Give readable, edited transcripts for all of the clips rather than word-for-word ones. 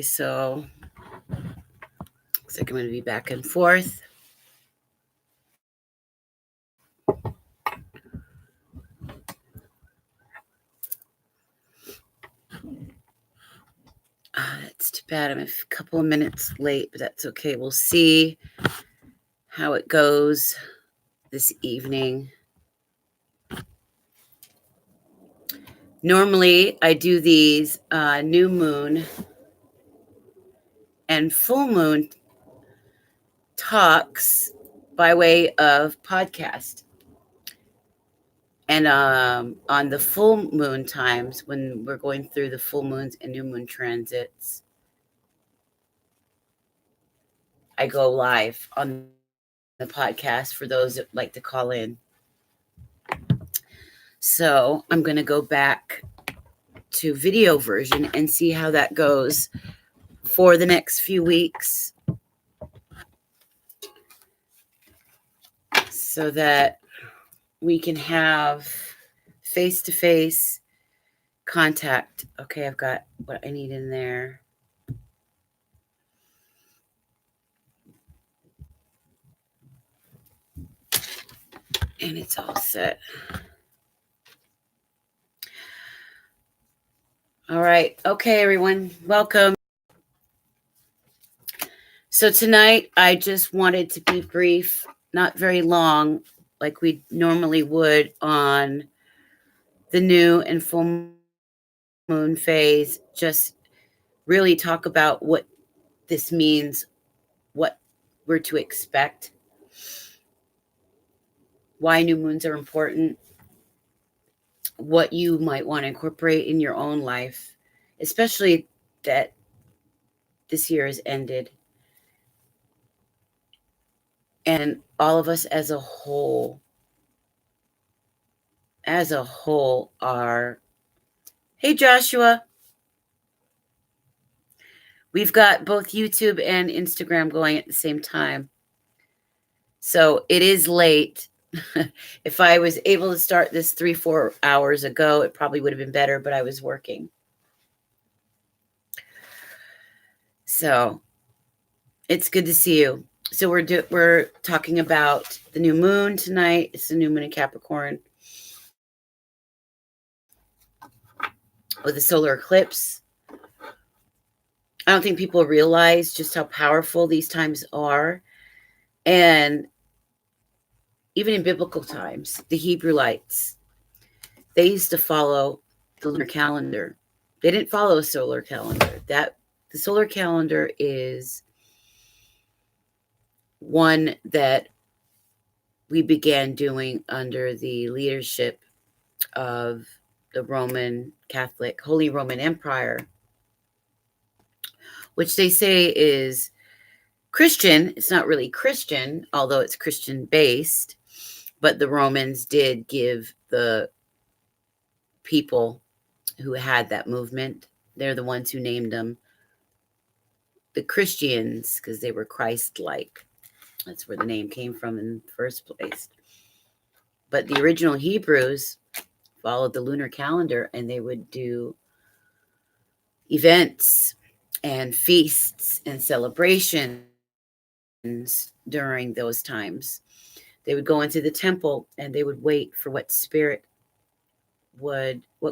So looks like I'm going to be back and forth. That's too bad. I'm a couple of minutes late, but that's okay. We'll see how it goes this evening. Normally, I do these new moon and full moon talks by way of podcast. And on the full moon times, when we're going through the full moons and new moon transits, I go live on the podcast for those that like to call in. So I'm going to go back to video version and see how that goes for the next few weeks, so that we can have face-to-face contact. Okay, I've got what I need in there. And it's all set. All right. Okay, everyone. Welcome. So tonight, I just wanted to be brief, not very long, like we normally would on the new and full moon phase. Just really talk about what this means, what we're to expect, why new moons are important, what you might want to incorporate in your own life, especially that this year has ended. And all of us as a whole are, hey Joshua, we've got both YouTube and Instagram going at the same time. So it is late. If I was able to start this 3-4 hours ago, it probably would have been better, but I was working. So it's good to see you. So we're talking about the new moon tonight. It's the new moon in Capricorn with the solar eclipse. I don't think people realize just how powerful these times are. And even in biblical times, the Hebrewites, they used to follow the lunar calendar. They didn't follow a solar calendar. The solar calendar is one that we began doing under the leadership of the Roman Catholic Holy Roman Empire, which they say is Christian. It's not really Christian, although it's Christian based, but the Romans did give the people who had that movement, they're the ones who named them the Christians because they were Christ-like. That's where the name came from in the first place. But the original Hebrews followed the lunar calendar, and they would do events and feasts and celebrations during those times. They would go into the temple and they would wait for what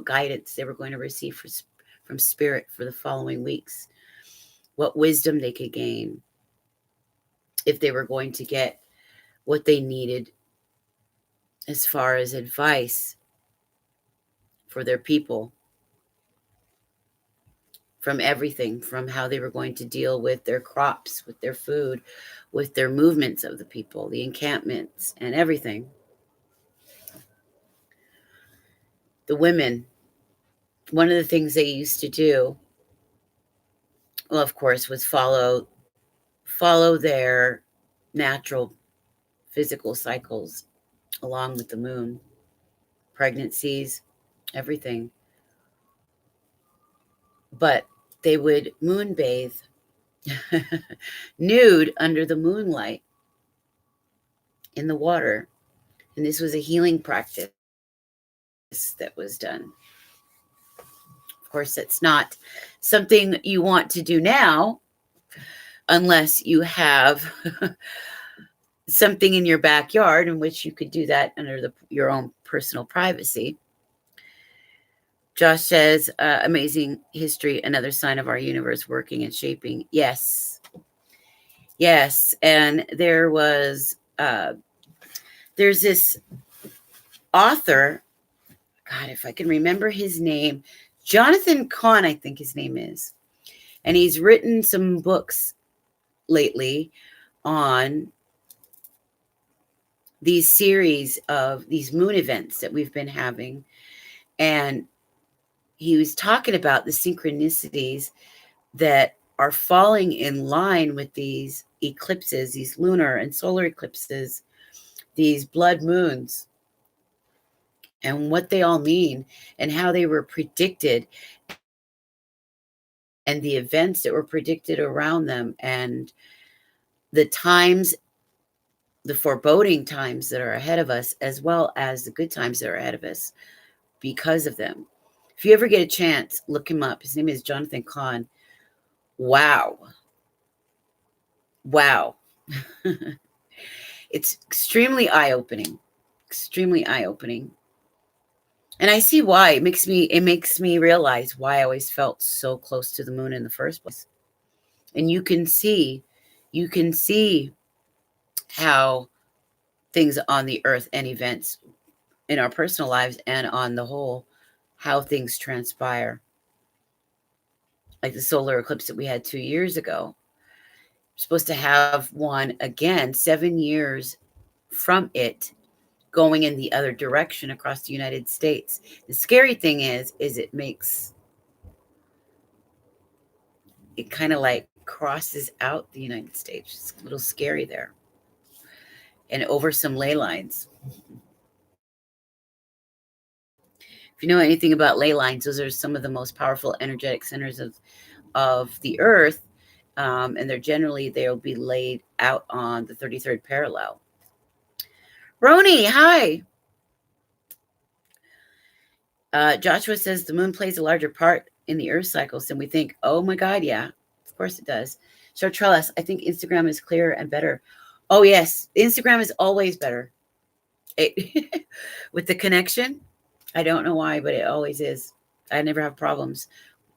guidance they were going to receive from spirit for the following weeks, what wisdom they could gain, if they were going to get what they needed as far as advice for their people, from everything, from how they were going to deal with their crops, with their food, with their movements of the people, the encampments, and everything. The women, one of the things they used to do, well, of course, was follow their natural physical cycles along with the moon, pregnancies, everything. But they would moon bathe nude under the moonlight in the water. And this was a healing practice that was done. Of course, course, that's not something you want to do now unless you have something in your backyard in which you could do that under your own personal privacy. Josh says, amazing history, another sign of our universe working and shaping. Yes. Yes. And there's this author, God, if I can remember his name, Jonathan Cahn, I think his name is. And he's written some books lately on these series of these moon events that we've been having. And he was talking about the synchronicities that are falling in line with these eclipses, these lunar and solar eclipses, these blood moons, and what they all mean and how they were predicted and the events that were predicted around them and the times, the foreboding times that are ahead of us, as well as the good times that are ahead of us because of them. If you ever get a chance, look him up. His name is Jonathan Cahn. Wow. Wow. It's extremely eye-opening. Extremely eye-opening. And I see why. It makes me realize why I always felt so close to the moon in the first place. And you can see how things on the earth and events in our personal lives and on the whole, how things transpire. Like the solar eclipse that we had 2 years ago. We're supposed to have one again 7 years from it, going in the other direction across the United States. The scary thing is it kind of like crosses out the United States. It's a little scary there. And over some ley lines. If you know anything about ley lines, those are some of the most powerful energetic centers of the earth. And they'll be laid out on the 33rd parallel. Roni, hi. Joshua says the moon plays a larger part in the earth cycles than we think. Oh my God, yeah. Of course it does. Chartrellis, I think Instagram is clearer and better. Oh yes, Instagram is always better. With the connection, I don't know why, but it always is. I never have problems.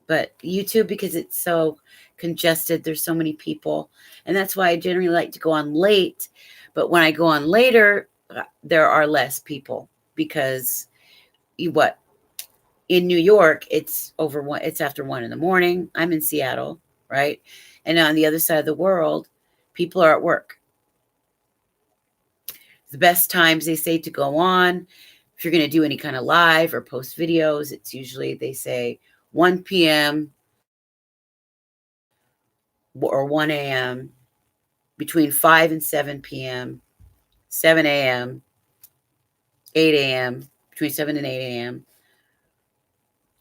But YouTube, because it's so congested, there's so many people. And that's why I generally like to go on late. But when I go on later, there are less people because in New York, it's after 1 a.m. I'm in Seattle, right? And on the other side of the world, people are at work. The best times they say to go on, if you're going to do any kind of live or post videos, it's usually they say 1 p.m. or 1 a.m., between 5 and 7 p.m., 7 a.m., 8 a.m., between 7 and 8 a.m.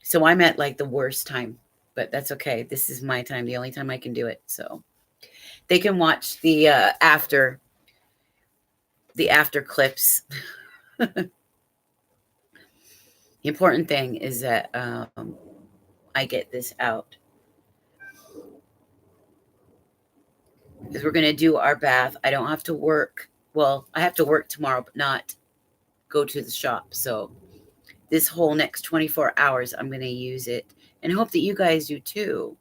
So I'm at like the worst time, but that's okay. This is my time, the only time I can do it. So they can watch the after clips. The important thing is that I get this out. Because we're going to do our bath. I don't have to work. Well, I have to work tomorrow, but not go to the shop. So this whole next 24 hours, I'm going to use it and hope that you guys do too,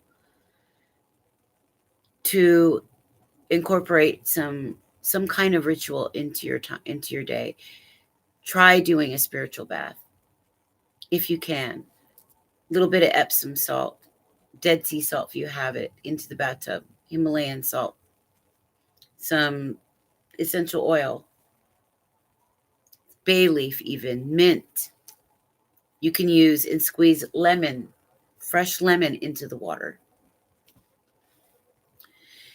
to incorporate some kind of ritual into your time, into your day. Try doing a spiritual bath if you can. A little bit of Epsom salt, Dead Sea salt if you have it, into the bathtub, Himalayan salt, some essential oil, bay leaf, even mint. You can use and squeeze fresh lemon into the water.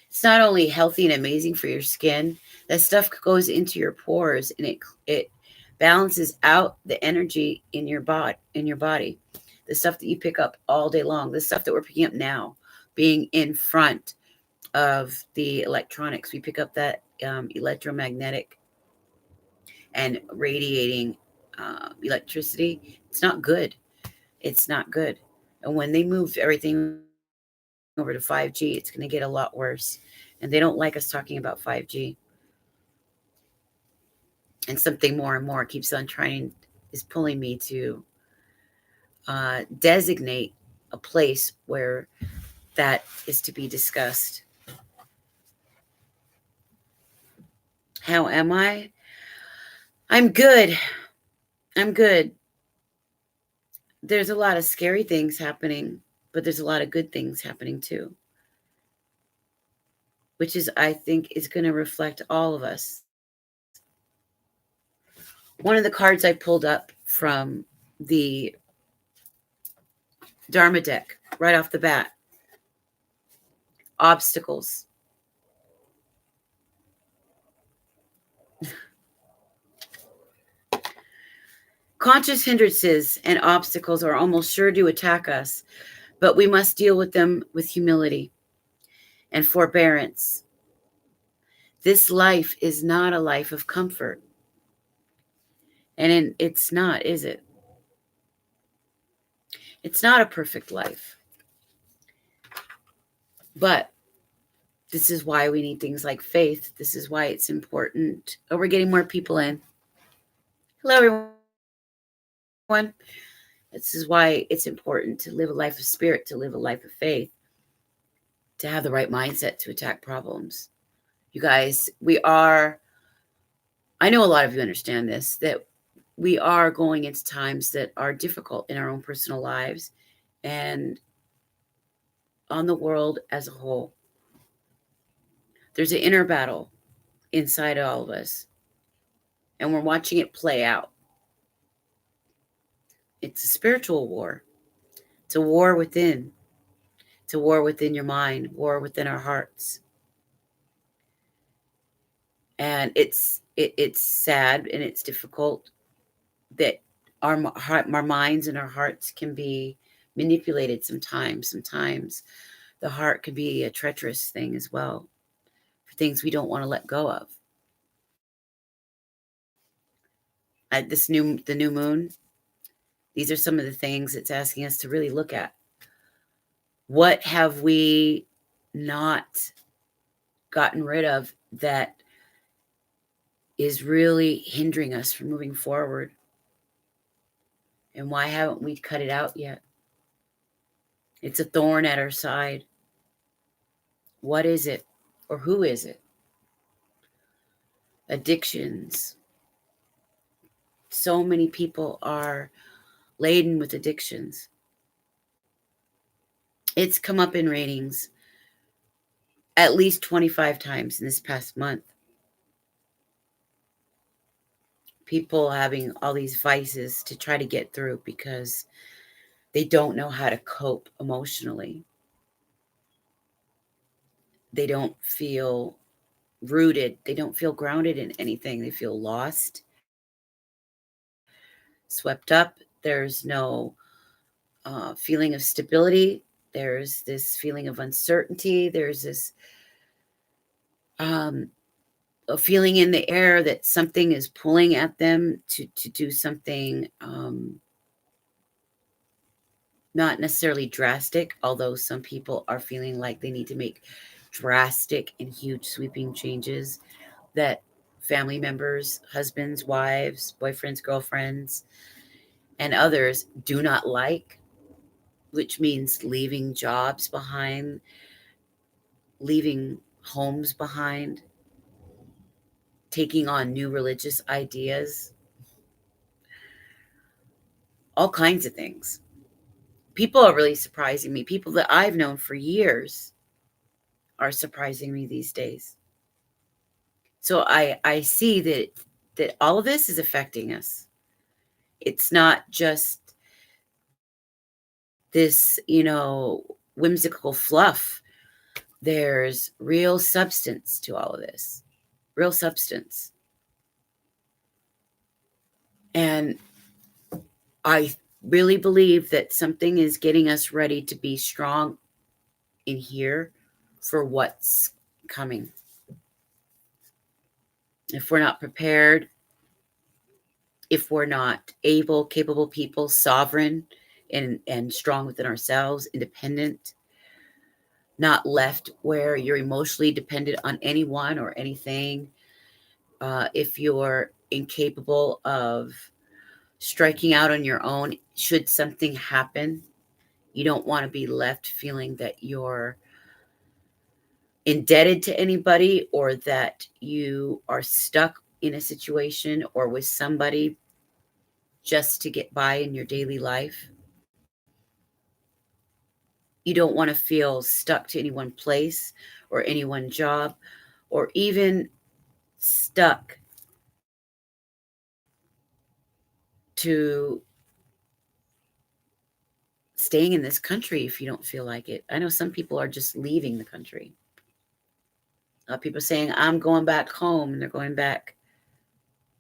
It's not only healthy and amazing for your skin, that stuff goes into your pores and it balances out the energy in your body. The stuff that you pick up all day long, the stuff that we're picking up now, being in front of the electronics, we pick up that electromagnetic and radiating electricity. It's not good. It's not good. And when they move everything over to 5G, it's going to get a lot worse. And they don't like us talking about 5G. And something more and more keeps on is pulling me to designate a place where that is to be discussed. How am I? I'm good. I'm good. There's a lot of scary things happening, but there's a lot of good things happening too, which is, I think, is going to reflect all of us. One of the cards I pulled up from the Dharma deck right off the bat, obstacles. Conscious hindrances and obstacles are almost sure to attack us, but we must deal with them with humility and forbearance. This life is not a life of comfort. And it's not, is it? It's not a perfect life. But this is why we need things like faith. This is why it's important. Oh, we're getting more people in. Hello, everyone. This is why it's important to live a life of spirit, to live a life of faith, to have the right mindset to attack problems. You guys, I know a lot of you understand this, that we are going into times that are difficult in our own personal lives and on the world as a whole. There's an inner battle inside all of us, and we're watching it play out. It's a spiritual war. It's a war within. It's a war within your mind, war within our hearts. And it's sad and it's difficult that our minds and our hearts can be manipulated sometimes. Sometimes the heart can be a treacherous thing as well, for things we don't want to let go of. At the new moon, these are some of the things it's asking us to really look at. What have we not gotten rid of that is really hindering us from moving forward? And why haven't we cut it out yet? It's a thorn at our side. What is it? Or who is it? Addictions. So many people are laden with addictions. It's come up in ratings at least 25 times in this past month. People having all these vices to try to get through because they don't know how to cope emotionally. They don't feel rooted. They don't feel grounded in anything. They feel lost, swept up. There's no feeling of stability. There's this feeling of uncertainty. There's this a feeling in the air that something is pulling at them to do something not necessarily drastic, although some people are feeling like they need to make drastic and huge sweeping changes that family members, husbands, wives, boyfriends, girlfriends, and others do not like, which means leaving jobs behind, leaving homes behind, taking on new religious ideas, all kinds of things. People are really surprising me. People that I've known for years are surprising me these days. So I see that all of this is affecting us. It's not just this, whimsical fluff. There's real substance to all of this. Real substance. And I really believe that something is getting us ready to be strong in here for what's coming. If we're not prepared, if we're not able, capable people, sovereign and strong within ourselves, independent, not left where you're emotionally dependent on anyone or anything. If you're incapable of striking out on your own, should something happen, you don't want to be left feeling that you're indebted to anybody or that you are stuck in a situation or with somebody just to get by in your daily life. You don't want to feel stuck to any one place or any one job, or even stuck to staying in this country if you don't feel like it. I know some people are just leaving the country. People saying, I'm going back home, and they're going back,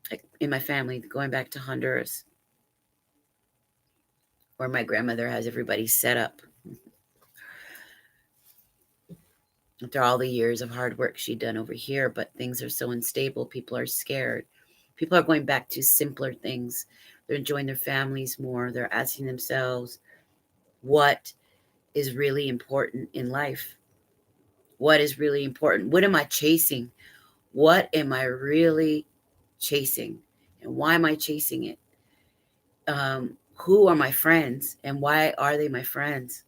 like in my family, going back to Honduras, where my grandmother has everybody set up. After all the years of hard work she'd done over here, but things are so unstable, people are scared. People are going back to simpler things. They're enjoying their families more. They're asking themselves, what is really important in life? What is really important? What am I chasing? What am I really chasing? And why am I chasing it? Who are my friends and why are they my friends?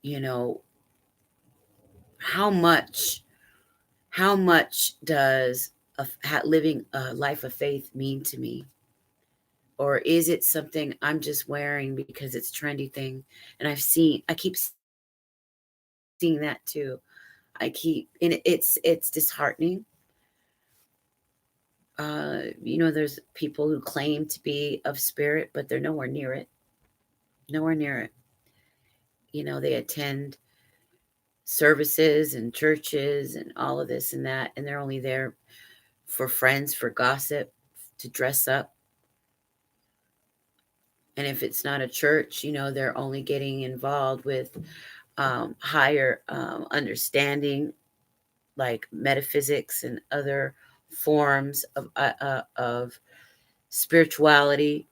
You know, how much does living a life of faith mean to me? Or is it something I'm just wearing because it's a trendy thing? And I keep seeing that too. And it's disheartening. There's people who claim to be of spirit, but they're nowhere near it. Nowhere near it. They attend services and churches and all of this and that, and they're only there for friends, for gossip, to dress up. And if it's not a church, they're only getting involved with higher understanding, like metaphysics and other forms of spirituality,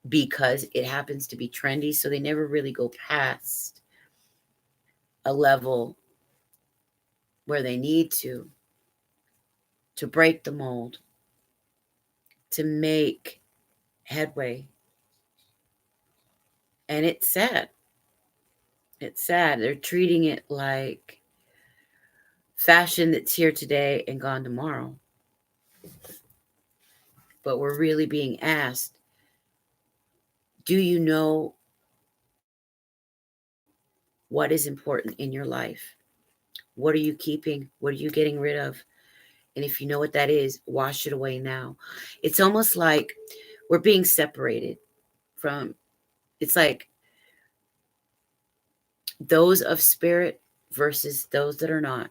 because it happens to be trendy. So they never really go past a level where they need to break the mold, to make headway. And it's sad. It's sad. They're treating it like fashion that's here today and gone tomorrow. But we're really being asked, do you know what is important in your life? What are you keeping? What are you getting rid of? And if you know what that is, wash it away now. It's almost like we're being separated from, it's like those of spirit versus those that are not.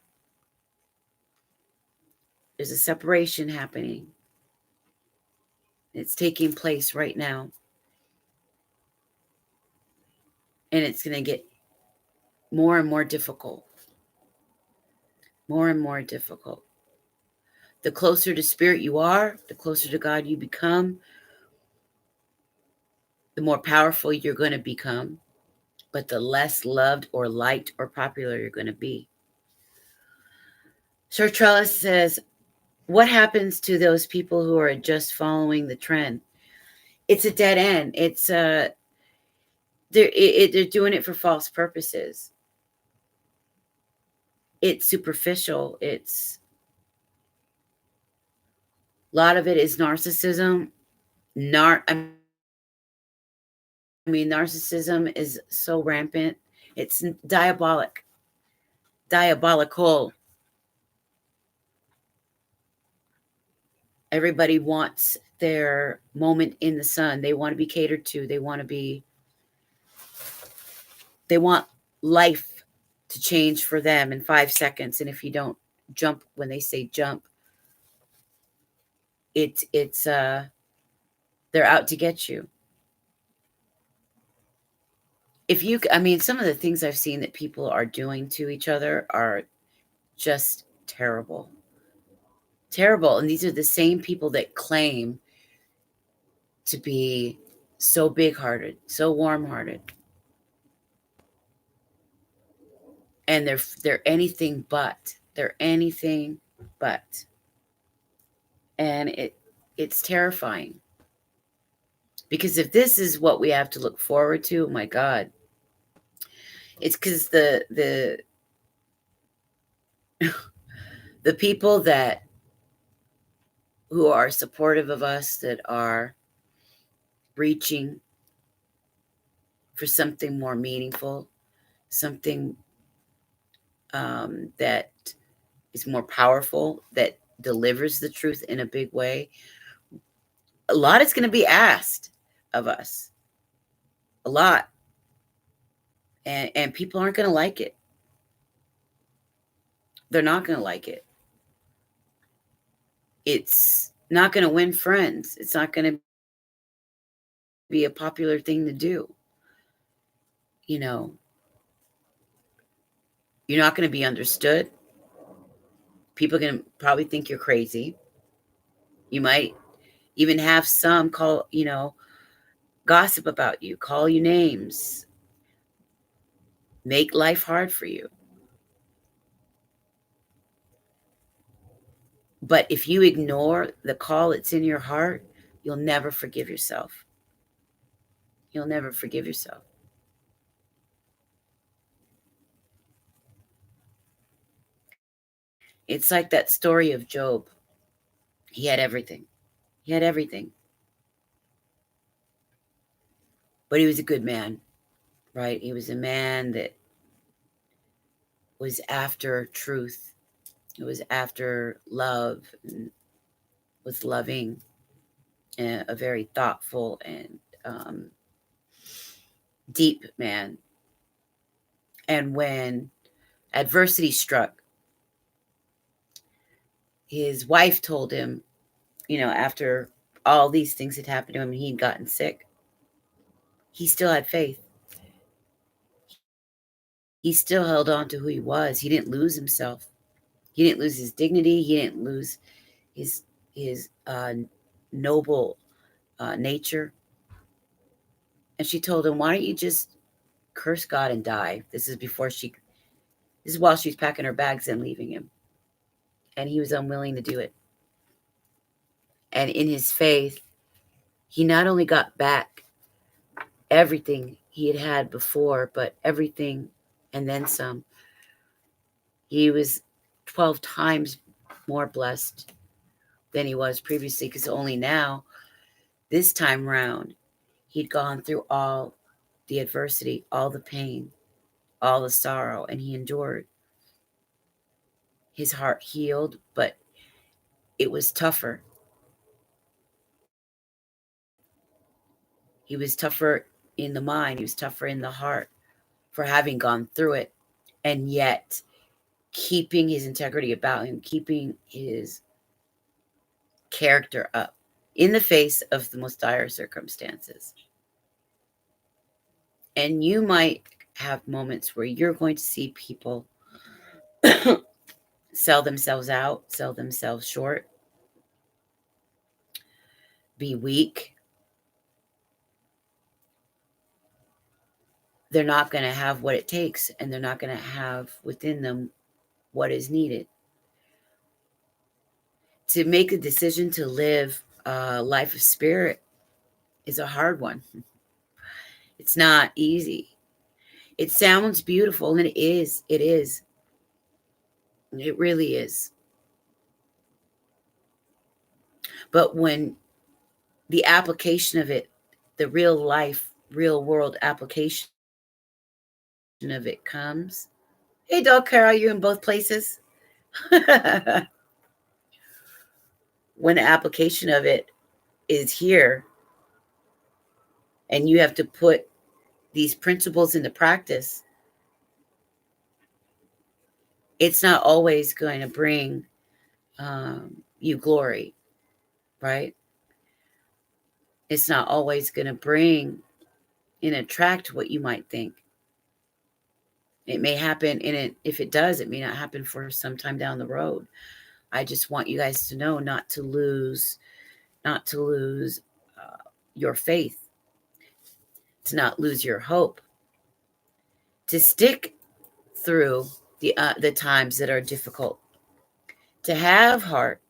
There's a separation happening. It's taking place right now. And it's going to get more and more difficult. More and more difficult. The closer to spirit you are, the closer to God you become, the more powerful you're going to become, but the less loved or liked or popular you're going to be. Sir Trellis says, what happens to those people who are just following the trend? It's a dead end. They're doing it for false purposes. It's superficial. A lot of it is narcissism. Narcissism is so rampant. It's diabolical. Everybody wants their moment in the sun. They want to be catered to. They want life to change for them in 5 seconds. And if you don't jump when they say jump, they're out to get you. Some of the things I've seen that people are doing to each other are just terrible. Terrible. And these are the same people that claim to be so big-hearted, so warm-hearted. And they're anything but. They're anything but. And it's terrifying. Because if this is what we have to look forward to, oh my God, it's because the people that who are supportive of us, that are reaching for something more meaningful, something that is more powerful, that delivers the truth in a big way. A lot is going to be asked of us, a lot, and people aren't going to like it. They're not going to like it. It's not going to win friends. It's not going to be a popular thing to do. You know, you're not going to be understood. People are going to probably think you're crazy. You might even have some gossip about you, call you names, make life hard for you. But if you ignore the call that's in your heart, you'll never forgive yourself. You'll never forgive yourself. It's like that story of Job. He had everything. He had everything. But he was a good man, right? He was a man that was after truth. It was after love, and was loving, and a very thoughtful and deep man. And when adversity struck, his wife told him, after all these things had happened to him and he'd gotten sick, he still had faith. He still held on to who he was. He didn't lose himself. He didn't lose his dignity. He didn't lose his noble nature. And she told him, "Why don't you just curse God and die?" This is while she's packing her bags and leaving him. And he was unwilling to do it. And in his faith, he not only got back everything he had had before, but everything and then some. He was 12 times more blessed than he was previously, because only now, this time round, he'd gone through all the adversity, all the pain, all the sorrow, and he endured. His heart healed, but it was tougher. He was tougher in the mind, he was tougher in the heart for having gone through it, and yet keeping his integrity about him, keeping his character up in the face of the most dire circumstances. And you might have moments where you're going to see people sell themselves out, sell themselves short, be weak. They're not going to have what it takes, and they're not going to have within them what is needed. To make a decision to live a life of spirit is a hard one. It's not easy. It sounds beautiful, and it is. It is. It really is. But when the application of it, the real life, real world application of it comes. Hey, dog, Carol, are you in both places? When the application of it is here, and you have to put these principles into practice, it's not always going to bring you glory, right? It's not always going to bring and attract what you might think. It may happen, and if it does, it may not happen for some time down the road. I just want you guys to know not to lose your faith, to not lose your hope, to stick through the times that are difficult, to have heart,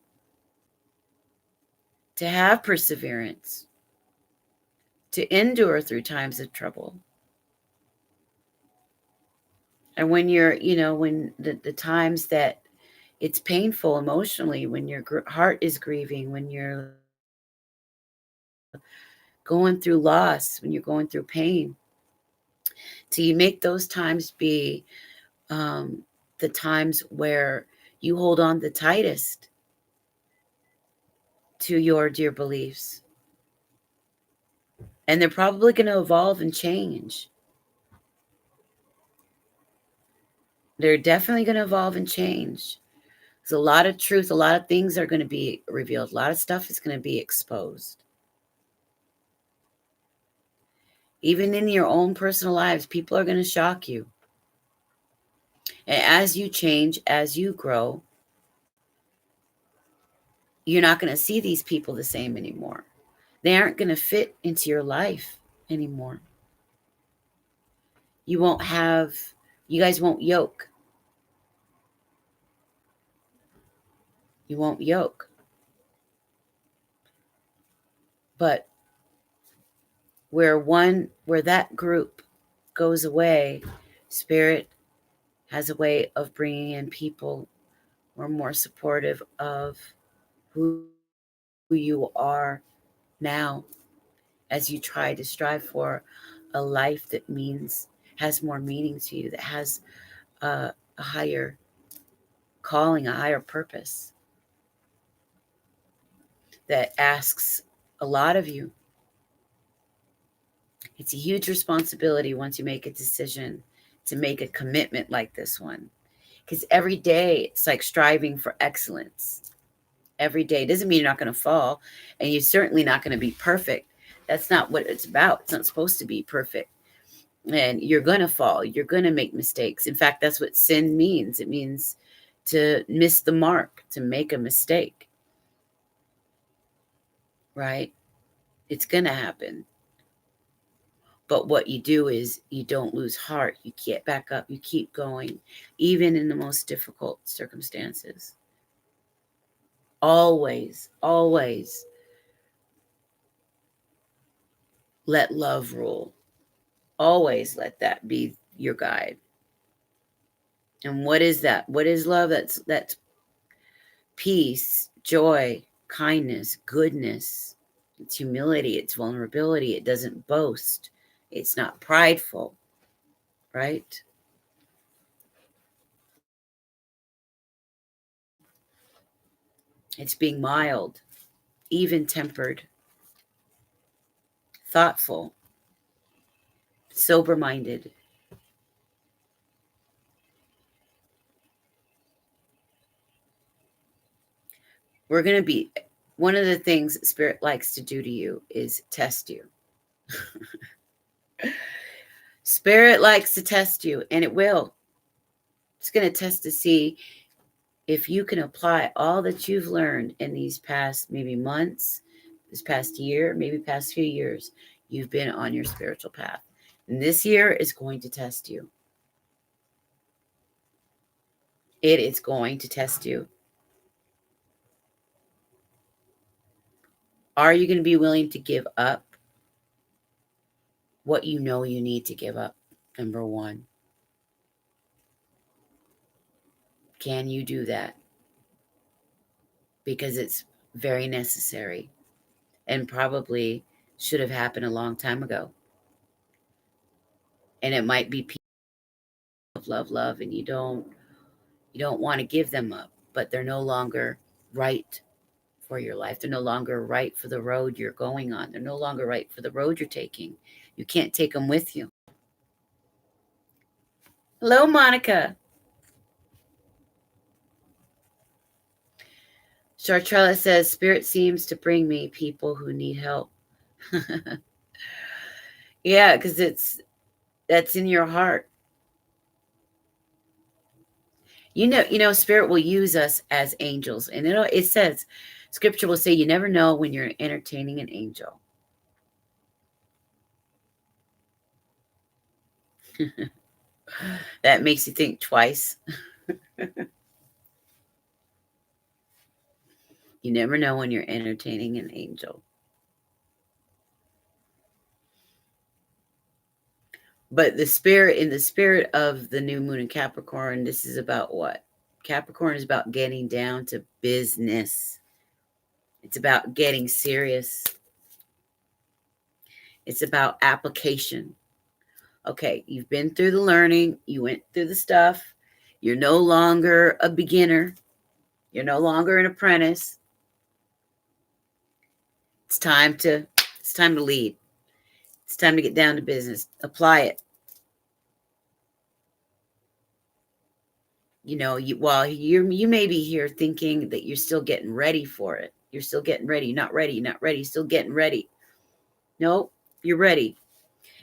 to have perseverance, to endure through times of trouble. And when you're, when the times that it's painful emotionally, when your heart is grieving, when you're going through loss, when you're going through pain, so you make those times be the times where you hold on the tightest to your dear beliefs. And they're probably going to evolve and change. They're definitely going to evolve and change. There's a lot of truth, a lot of things are going to be revealed. A lot of stuff is going to be exposed. Even in your own personal lives, people are going to shock you. And as you change, as you grow, you're not going to see these people the same anymore. They aren't going to fit into your life anymore. You guys won't yoke. You won't yoke. But where that group goes away, Spirit has a way of bringing in people who are more supportive of who you are now, as you try to strive for a life that has more meaning to you, that has a higher calling, a higher purpose, that asks a lot of you. It's a huge responsibility once you make a decision to make a commitment like this one. Because every day it's like striving for excellence. Every day doesn't mean you're not going to fall, and you're certainly not going to be perfect. That's not what it's about. It's not supposed to be perfect. And you're going to fall. You're going to make mistakes. In fact, that's what sin means. It means to miss the mark, to make a mistake. Right? It's going to happen. But what you do is you don't lose heart. You get back up. You keep going, even in the most difficult circumstances. Always, always let love rule. Always let that be your guide. And what is that? What is love? That's peace, joy, kindness, goodness. It's humility, it's vulnerability. It doesn't boast. It's not prideful, right? It's being mild, even-tempered, thoughtful, sober-minded. We're going to be, one of the things Spirit likes to do to you is test you. Spirit likes to test you, and it will. It's going to test to see if you can apply all that you've learned in these past maybe months, this past year, maybe past few years. You've been on your spiritual path. And this year is going to test you. It is going to test you. Are you going to be willing to give up what you know you need to give up? Number one. Can you do that? Because it's very necessary and probably should have happened a long time ago. And it might be people of love, and you don't want to give them up, but they're no longer right for your life. They're no longer right for the road you're going on. They're no longer right for the road you're taking. You can't take them with you. Hello, Monica. Chartrella says, Spirit seems to bring me people who need help. Yeah, because that's in your heart. Spirit will use us as angels. And it says, scripture will say, you never know when you're entertaining an angel. That makes you think twice. You never know when you're entertaining an angel. But the spirit of the new moon in Capricorn, this is about what? Capricorn is about getting down to business. It's about getting serious. It's about application. Okay, you've been through the learning, you went through the stuff. You're no longer a beginner. You're no longer an apprentice. It's time to lead. It's time to get down to business. Apply it. While you may be here thinking that you're still getting ready for it. You're still getting ready. You're not ready. You're not ready. Still getting ready. No, you're ready.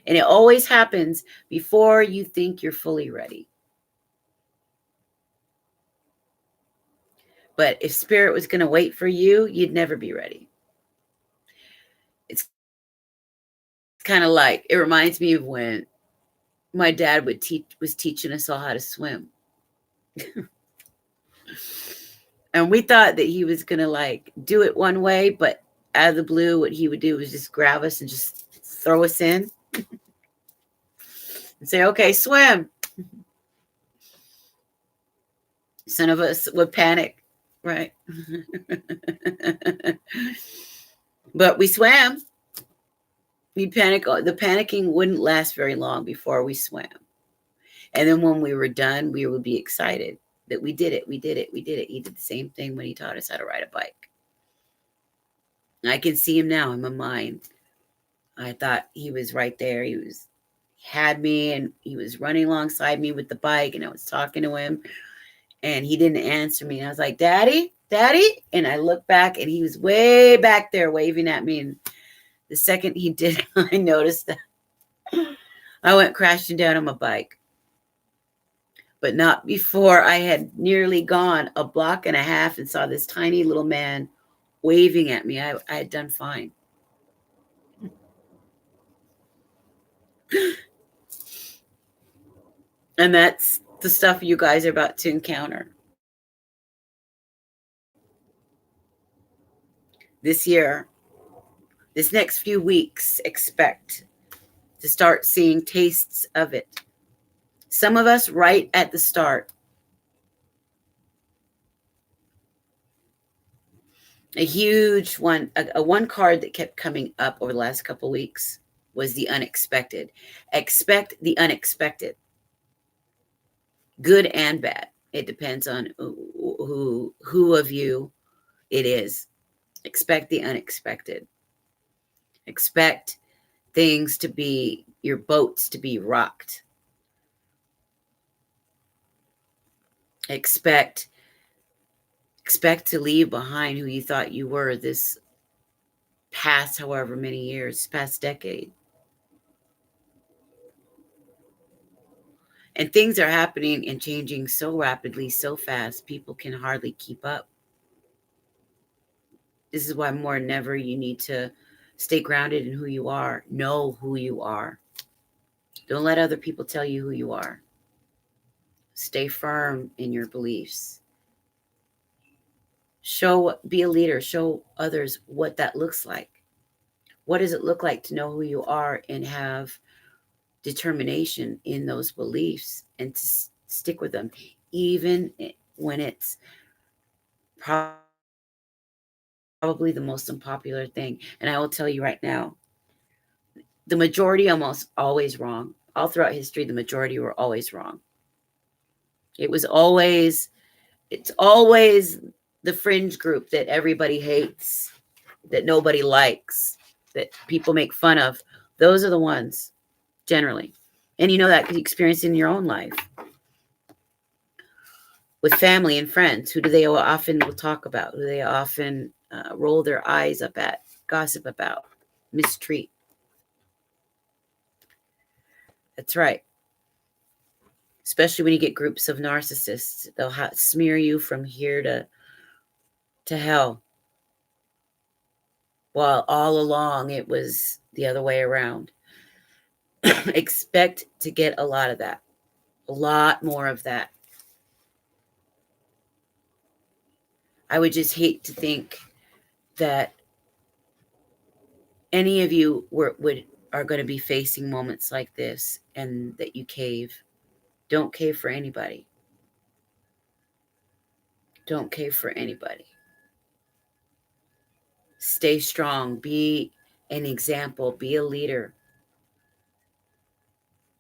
And it always happens before you think you're fully ready. But if spirit was going to wait for you, you'd never be ready. It's kind of like, it reminds me of when my dad was teaching us all how to swim. And we thought that he was going to like do it one way, but out of the blue, what he would do was just grab us and just throw us in and say, okay, swim. Some of us would panic, right? But we swam. We'd panic. The panicking wouldn't last very long before we swam. And then when we were done, we would be excited that we did it. We did it. We did it. He did the same thing when he taught us how to ride a bike. I can see him now in my mind. I thought he was right there. He had me and he was running alongside me with the bike, and I was talking to him and he didn't answer me. And I was like, Daddy, Daddy. And I looked back and he was way back there waving at me. And the second he did, I noticed that I went crashing down on my bike. But not before I had nearly gone a block and a half and saw this tiny little man waving at me. I had done fine. And that's the stuff you guys are about to encounter. This year, this next few weeks, expect to start seeing tastes of it. Some of us right at the start. A huge one, a one card that kept coming up over the last couple of weeks was the unexpected. Expect the unexpected. Good and bad. It depends on who of you it is. Expect the unexpected. Expect things to be, your boats to be rocked. Expect to leave behind who you thought you were this past however many years, past decade. And things are happening and changing so rapidly, so fast, people can hardly keep up. This is why more than ever you need to stay grounded in who you are. Know who you are. Don't let other people tell you who you are. Stay firm in your beliefs. Be a leader. Show others what that looks like. What does it look like to know who you are and have determination in those beliefs and to stick with them, even when it's probably the most unpopular thing. And I will tell you right now, the majority almost always wrong. All throughout history, the majority were always wrong. It's always the fringe group that everybody hates, that nobody likes, that people make fun of. Those are the ones, generally. And you know that you experience in your own life. With family and friends, who do they often will talk about? Who do they often roll their eyes up at, gossip about, mistreat? That's right. Especially when you get groups of narcissists, they'll smear you from here to hell. While all along it was the other way around. Expect to get a lot of that, a lot more of that. I would just hate to think that any of you are going to be facing moments like this and that you cave. Don't cave for anybody. Don't cave for anybody. Stay strong. Be an example. Be a leader.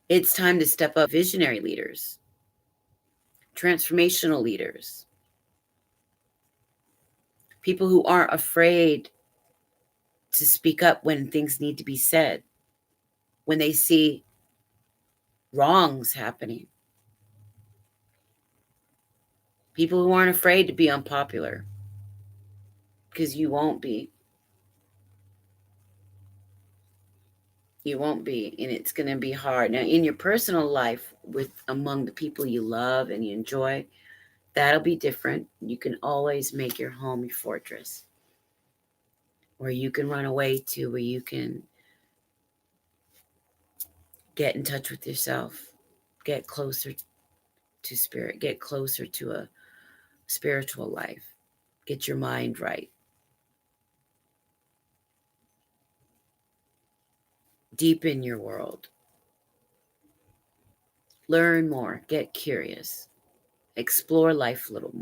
It's time to step up. Visionary leaders, transformational leaders, people who aren't afraid to speak up when things need to be said, when they see wrongs happening. People who aren't afraid to be unpopular, because you won't be. You won't be, and it's going to be hard. Now, in your personal life, with among the people you love and you enjoy, that'll be different. You can always make your home your fortress, where you can run away to, where you can get in touch with yourself, get closer to spirit, get closer to a spiritual life, get your mind right, deepen your world, learn more, get curious, explore life a little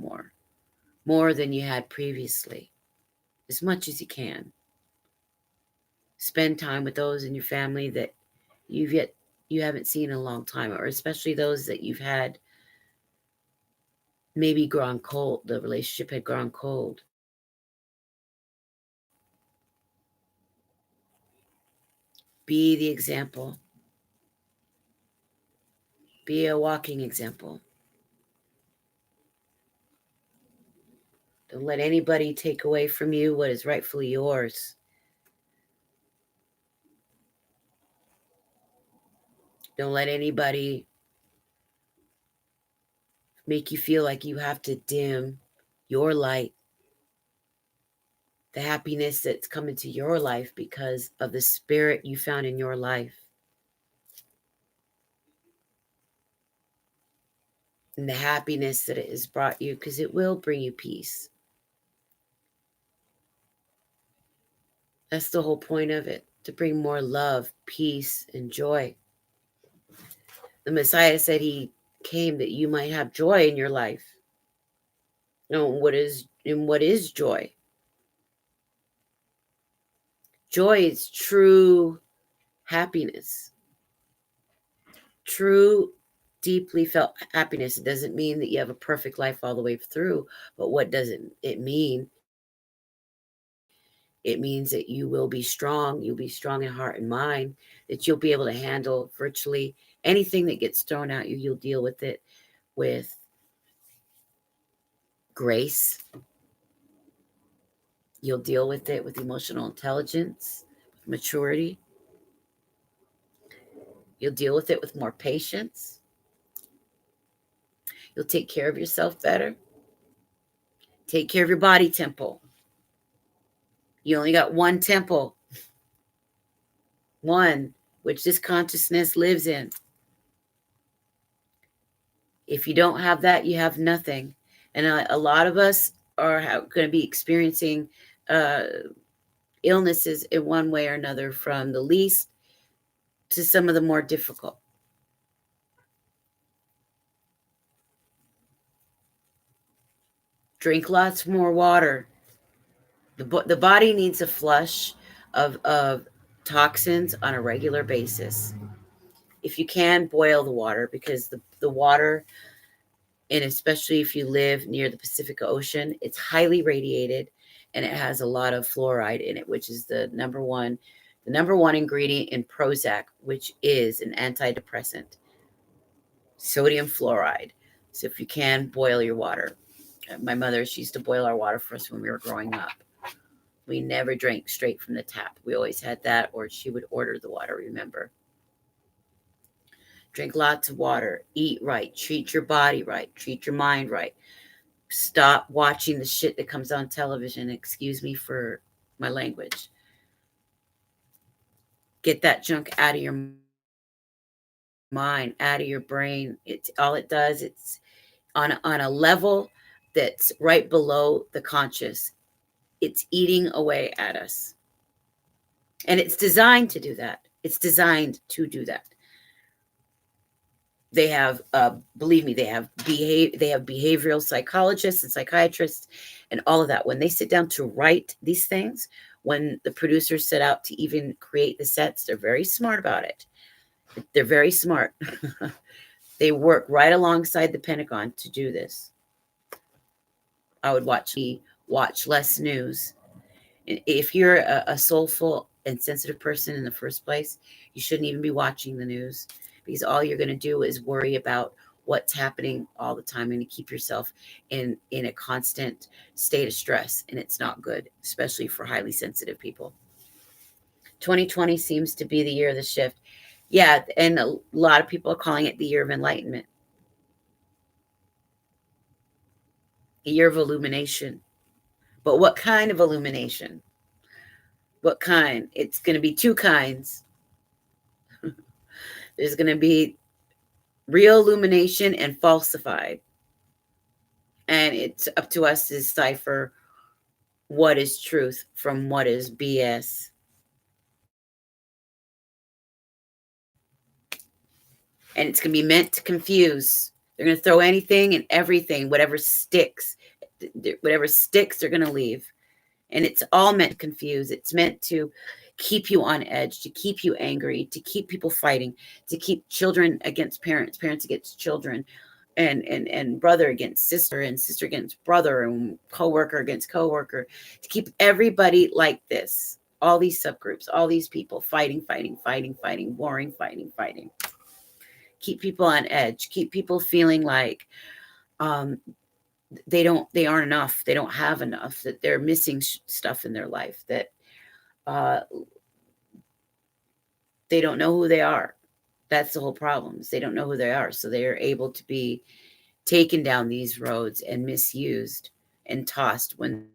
more than you had previously, as much as you can. Spend time with those in your family that you haven't seen in a long time, or especially those that you've had maybe gone cold, the relationship had gone cold. Be the example. Be a walking example. Don't let anybody take away from you what is rightfully yours. Don't let anybody make you feel like you have to dim your light, the happiness that's come into your life because of the spirit you found in your life and the happiness that it has brought you, because it will bring you peace. That's the whole point of it, to bring more love, peace, and joy. The Messiah said he came that you might have joy in your life. What is joy? Joy is true happiness. True deeply felt happiness. It doesn't mean that you have a perfect life all the way through, but what does it mean? It means that you will be strong. You'll be strong in heart and mind, that you'll be able to handle virtually anything that gets thrown at you. You'll deal with it with grace. You'll deal with it with emotional intelligence, maturity. You'll deal with it with more patience. You'll take care of yourself better. Take care of your body temple. You only got one temple, one which this consciousness lives in. If you don't have that, you have nothing. And a lot of us are going to be experiencing illnesses in one way or another, from the least to some of the more difficult. Drink lots more water. The body needs a flush of toxins on a regular basis. If you can, boil the water, because the water, and especially if you live near the Pacific Ocean, it's highly radiated and it has a lot of fluoride in it, which is the number one ingredient in Prozac, which is an antidepressant. Sodium fluoride. So if you can, boil your water. My mother, she used to boil our water for us when we were growing up. We never drank straight from the tap. We always had that, or she would order the water, remember. Drink lots of water. Eat right. Treat your body right. Treat your mind right. Stop watching the shit that comes on television. Excuse me for my language. Get that junk out of your mind, out of your brain. It's all it does. It's on a level that's right below the conscious. It's eating away at us. And it's designed to do that. It's designed to do that. They have, believe me, they have behavioral psychologists and psychiatrists and all of that. When they sit down to write these things, when the producers set out to even create the sets, they're very smart about it. They're very smart. They work right alongside the Pentagon to do this. I would watch less news. If you're a soulful and sensitive person in the first place, you shouldn't even be watching the news, because all you're going to do is worry about what's happening all the time, and to keep yourself in a constant state of stress, and it's not good, especially for highly sensitive people. 2020 seems to be the year of the shift. Yeah, and a lot of people are calling it the year of enlightenment, a year of illumination. But what kind of illumination? What kind? It's going to be two kinds. There's going to be real illumination and falsified. And it's up to us to decipher what is truth from what is BS. And it's going to be meant to confuse. They're going to throw anything and everything, whatever sticks. Whatever sticks, they're going to leave. And it's all meant to confuse. It's meant to keep you on edge, to keep you angry, to keep people fighting, to keep children against parents, parents against children, and brother against sister, and sister against brother, and coworker against coworker, to keep everybody like this. All these subgroups, all these people fighting, warring, fighting. Keep people on edge. Keep people feeling like they aren't enough. They don't have enough. That they're missing stuff in their life. That they don't know who they are. That's the whole problem. Is they don't know who they are, so they are able to be taken down these roads and misused and tossed when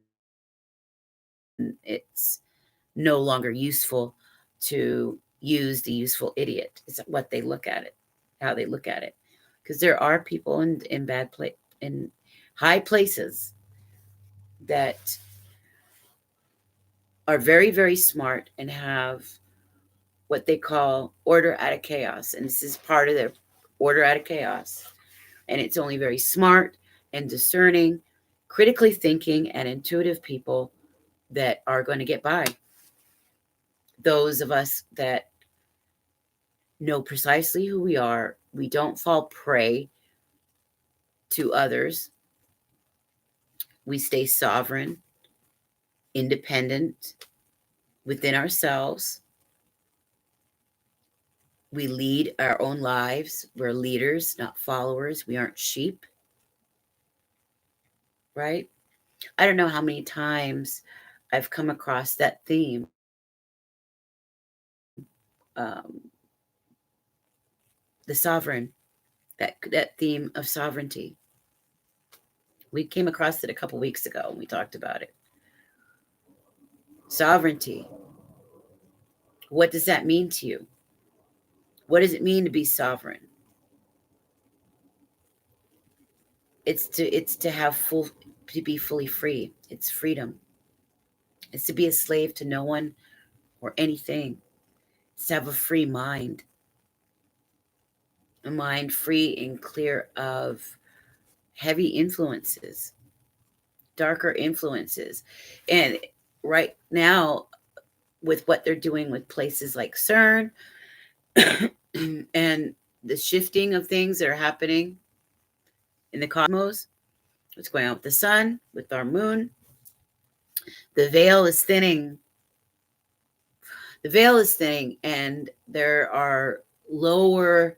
it's no longer useful to use the useful idiot. It's what they look at it, how they look at it. Because there are people in bad place, in high places, that are very, very smart and have what they call order out of chaos. And this is part of their order out of chaos. And it's only very smart and discerning, critically thinking, and intuitive people that are going to get by. Those of us that know precisely who we are, we don't fall prey to others. We stay sovereign, independent within ourselves. We lead our own lives. We're leaders, not followers. We aren't sheep, right? I don't know how many times I've come across that theme. The sovereign, that theme of sovereignty. We came across it a couple weeks ago and we talked about it. Sovereignty. What does that mean to you? What does it mean to be sovereign? It's to have to be fully free. It's freedom. It's to be a slave to no one or anything. It's to have a free mind. A mind free and clear of heavy influences, darker influences. And right now, with what they're doing with places like CERN and the shifting of things that are happening in the cosmos, what's going on with the sun, with our moon, the veil is thinning. The veil is thinning, and there are lower,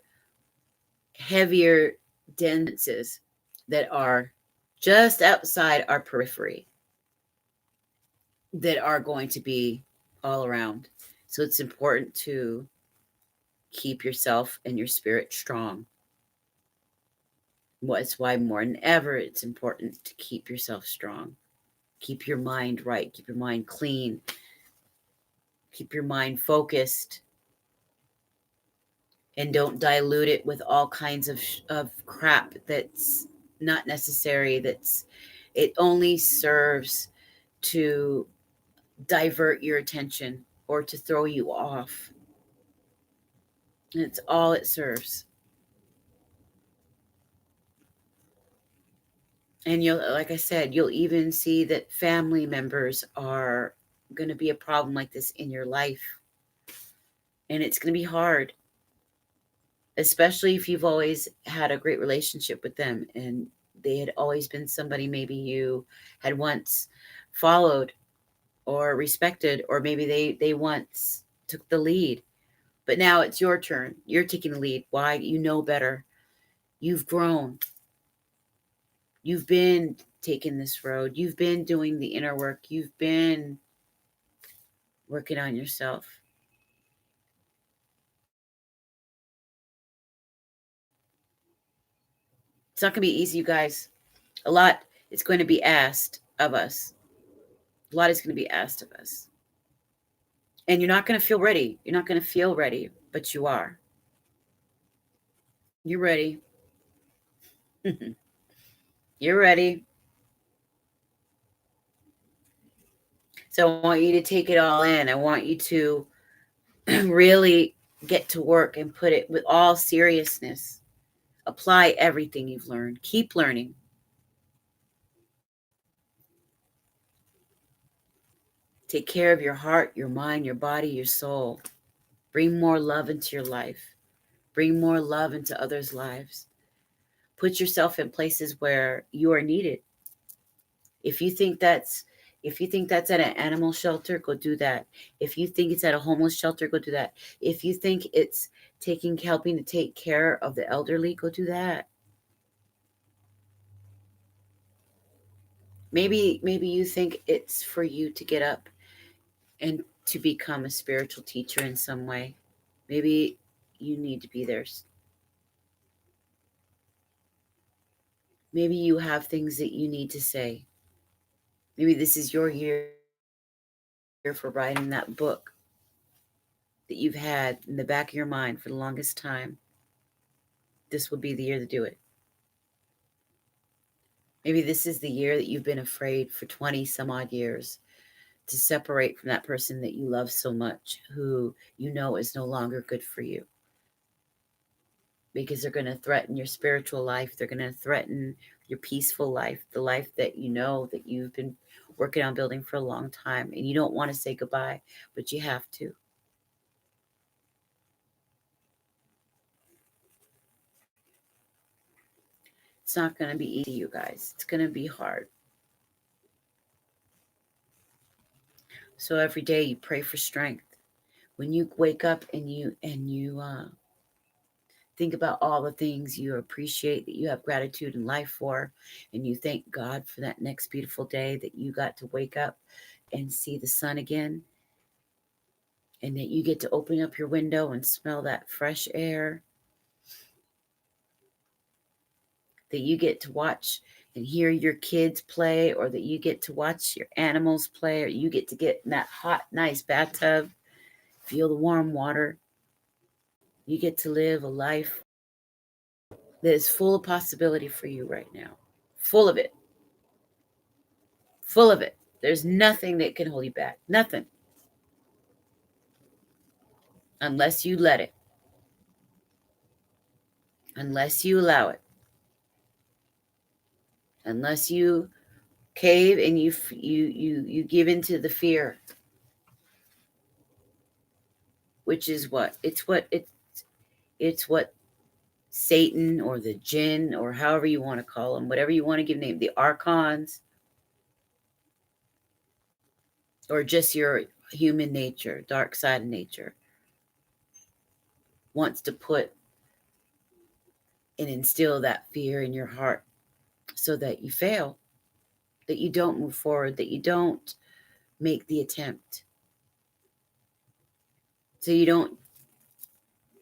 heavier denses that are just outside our periphery that are going to be all around. So it's important to keep yourself and your spirit strong. That's why more than ever, it's important to keep yourself strong. Keep your mind right. Keep your mind clean. Keep your mind focused. and don't dilute it with all kinds of crap that's not necessary. It only serves to divert your attention or to throw you off. And it's all it serves. And you'll, like I said, you'll even see that family members are going to be a problem like this in your life. And it's going to be hard, especially if you've always had a great relationship with them and they had always been somebody maybe you had once followed or respected, or maybe they once took the lead. But now it's your turn. You're taking the lead. Why? You know better. You've grown. You've been taking this road. You've been doing the inner work. You've been working on yourself. It's not going to be easy, you guys. A lot is going to be asked of us. A lot is going to be asked of us. And you're not going to feel ready. You're not going to feel ready, but you are. You're ready. You're ready. So I want you to take it all in. I want you to really get to work and put it with all seriousness. Apply everything you've learned. Keep learning. Take care of your heart, your mind, your body, your soul. Bring more love into your life. Bring more love into others' lives. Put yourself in places where you are needed. If you think that's at an animal shelter, go do that. If you think it's at a homeless shelter, go do that. If you think it's helping to take care of the elderly, go do that. Maybe you think it's for you to get up and to become a spiritual teacher in some way. Maybe you need to be there. Maybe you have things that you need to say. Maybe this is your year for writing that book that you've had in the back of your mind for the longest time. This will be the year to do it. Maybe this is the year that you've been afraid for 20 some odd years to separate from that person that you love so much, who you know is no longer good for you. Because they're going to threaten your spiritual life. They're going to threaten your peaceful life, the life that you know that you've been working on building for a long time. And you don't want to say goodbye, but you have to. It's not going to be easy, you guys. It's going to be hard. So every day you pray for strength. When you wake up and you think about all the things you appreciate, that you have gratitude in life for, and you thank God for that next beautiful day that you got to wake up and see the sun again, and that you get to open up your window and smell that fresh air, that you get to watch and hear your kids play, or that you get to watch your animals play, or you get to get in that hot, nice bathtub, feel the warm water. You get to live a life that is full of possibility for you right now. Full of it. Full of it. There's nothing that can hold you back. Nothing. Unless you let it. Unless you allow it. Unless you cave and you give into the fear, which is what? It's what Satan or the jinn, or however you want to call them, whatever you want to give name, the archons, or just your human nature, dark side of nature, wants to put and instill that fear in your heart so that you fail, that you don't move forward, that you don't make the attempt, so you don't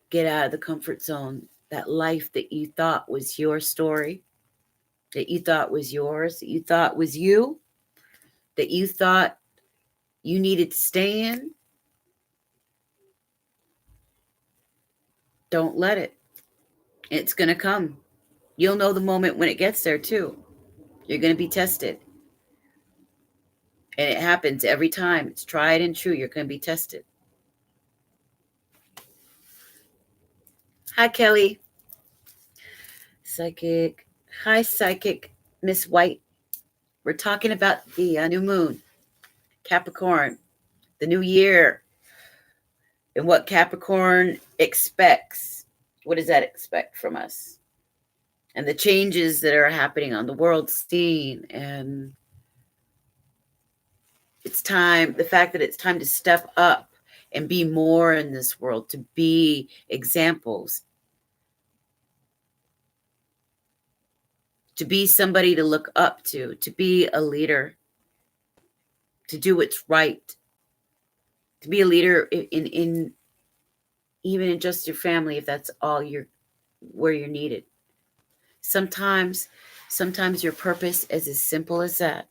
get out of the comfort zone, that life that you thought was your story, that you thought was yours, that you thought was you, that you thought you needed to stay in. Don't let it. It's going to come. You'll know the moment when it gets there, too. You're going to be tested. And it happens every time. It's tried and true. You're going to be tested. Hi, Kelly. Psychic. Hi, Psychic Miss White. We're talking about the new moon, Capricorn, the new year, and what Capricorn expects. What does that expect from us? And the changes that are happening on the world scene. And it's time, the fact that it's time to step up and be more in this world, to be examples, to be somebody to look up to be a leader, to do what's right, to be a leader in even in just your family, if that's all you're where you're needed. Sometimes your purpose is as simple as that.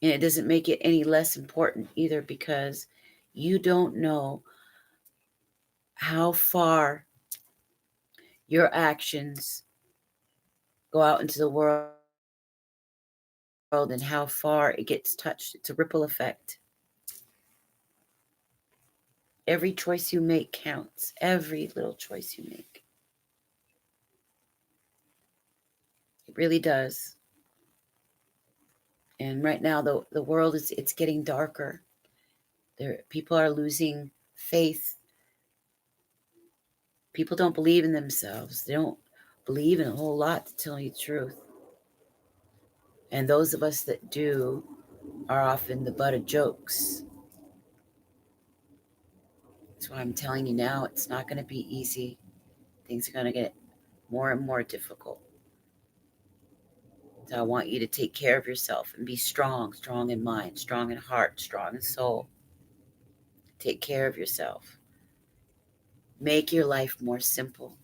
And it doesn't make it any less important either, because you don't know how far your actions go out into the world and how far it gets touched. It's a ripple effect. Every choice you make counts. Every little choice you make. It really does. And right now the world it's getting darker. People are losing faith. People don't believe in themselves. They don't believe in a whole lot, to tell you the truth. And those of us that do are often the butt of jokes. That's why I'm telling you now, it's not going to be easy. Things are going to get more and more difficult. So I want you to take care of yourself and be strong, strong in mind, strong in heart, strong in soul. Take care of yourself. Make your life more simple.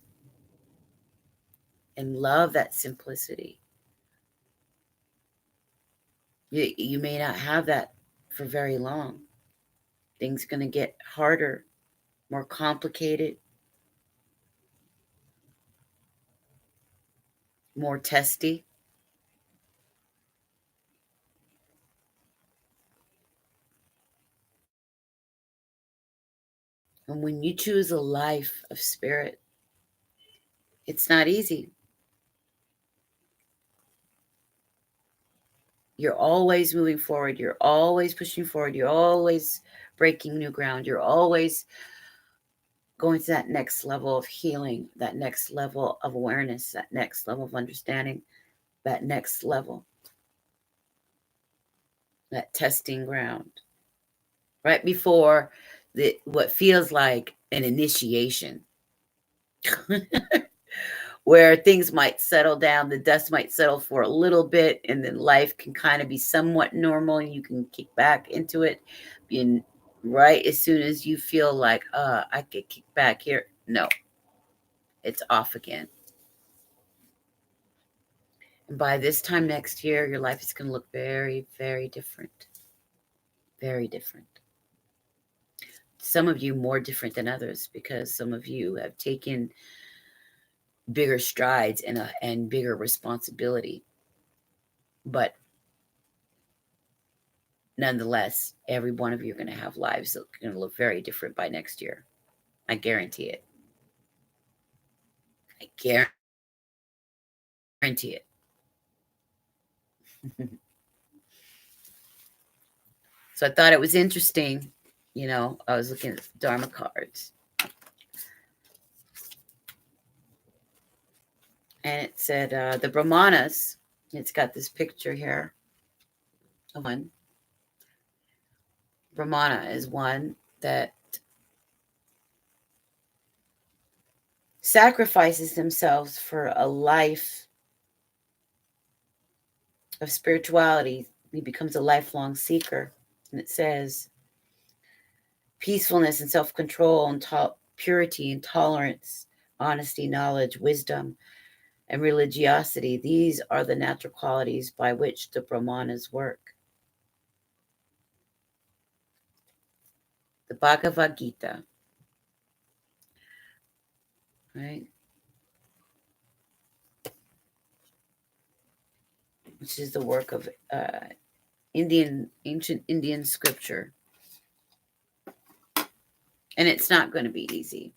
And love that simplicity. You may not have that for very long. Things are going to get harder, more complicated, more testy. And when you choose a life of spirit, it's not easy. You're always moving forward. You're always pushing forward. You're always breaking new ground. You're always going to that next level of healing, that next level of awareness, that next level of understanding, that next level, that testing ground. Right before what feels like an initiation. Where things might settle down, the dust might settle for a little bit, and then life can kind of be somewhat normal, and you can kick back into it. And right as soon as you feel like, I could kick back here, no, it's off again. And by this time next year, your life is going to look very, very different. Very different. Some of you more different than others, because some of you have taken bigger strides and bigger responsibility. But nonetheless, every one of you are going to have lives that are going to look very different by next year. I guarantee it. I guarantee it. So I thought it was interesting. I was looking at Dharma cards. And it said the Brahmanas, it's got this picture here of one. Brahmana is one that sacrifices themselves for a life of spirituality. He becomes a lifelong seeker. And it says, peacefulness and self-control and purity and tolerance, honesty, knowledge, wisdom, and religiosity. These are the natural qualities by which the Brahmanas work. the Bhagavad Gita, right? Which is the work of ancient Indian scripture. And it's not going to be easy.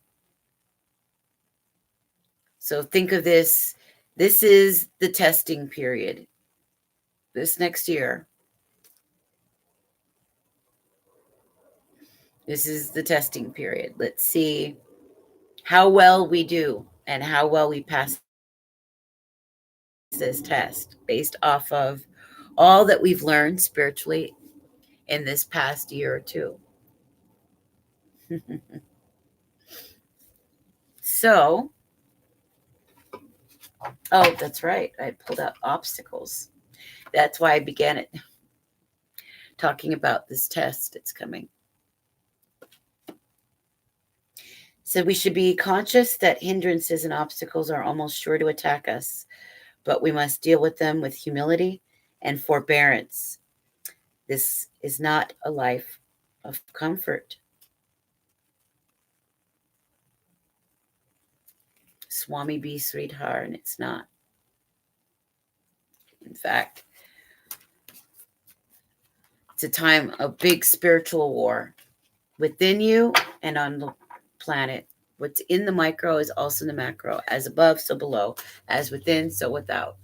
So think of this. This is the testing period. This next year. This is the testing period. Let's see how well we do and how well we pass this test based off of all that we've learned spiritually in this past year or two. So, oh, that's right. I pulled out obstacles. That's why I began it talking about this test. It's coming. So we should be conscious that hindrances and obstacles are almost sure to attack us, but we must deal with them with humility and forbearance. This is not a life of comfort. Swami B. Sridhar, and it's not. In fact, it's a time of big spiritual war within you and on the planet. What's in the micro is also in the macro. As above, so below. As within, so without.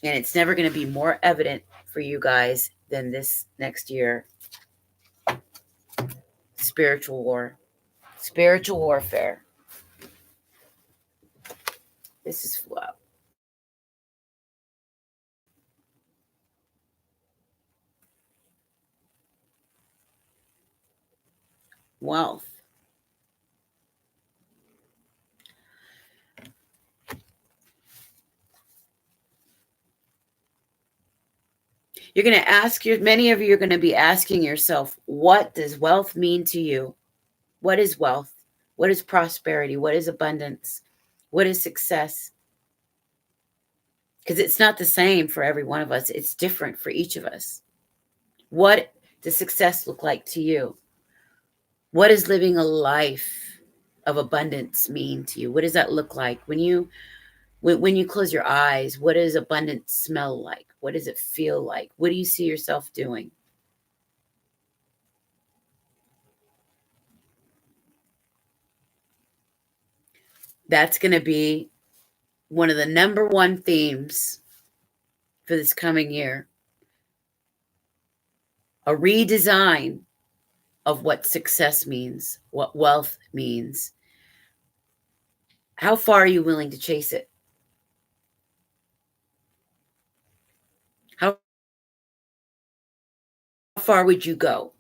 And it's never going to be more evident for you guys than this next year. Spiritual war. Spiritual warfare. This is flow. Wealth. You're going to ask many of you are going to be asking yourself, what does wealth mean to you? What is wealth? What is prosperity? What is abundance? What is success? Because it's not the same for every one of us. It's different for each of us. What does success look like to you? What does living a life of abundance mean to you? What does that look like? When you close your eyes, what does abundance smell like? What does it feel like? What do you see yourself doing? That's going to be one of the number one themes for this coming year. A redesign of what success means, what wealth means. How far are you willing to chase it? How far would you go?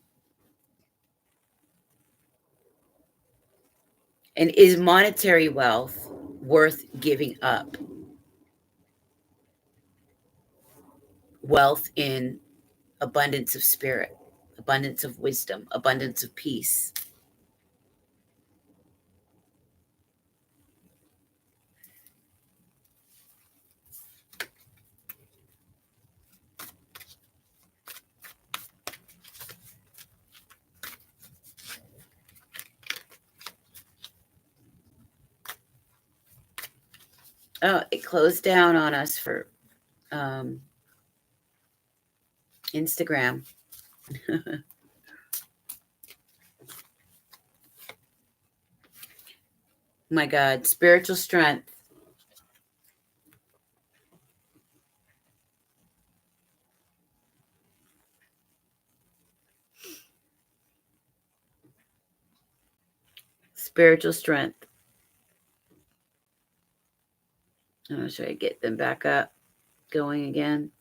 And is monetary wealth worth giving up? Wealth in abundance of spirit, abundance of wisdom, abundance of peace. Oh, it closed down on us for Instagram. My God, spiritual strength. Spiritual strength. Oh, should I get them back up, going again?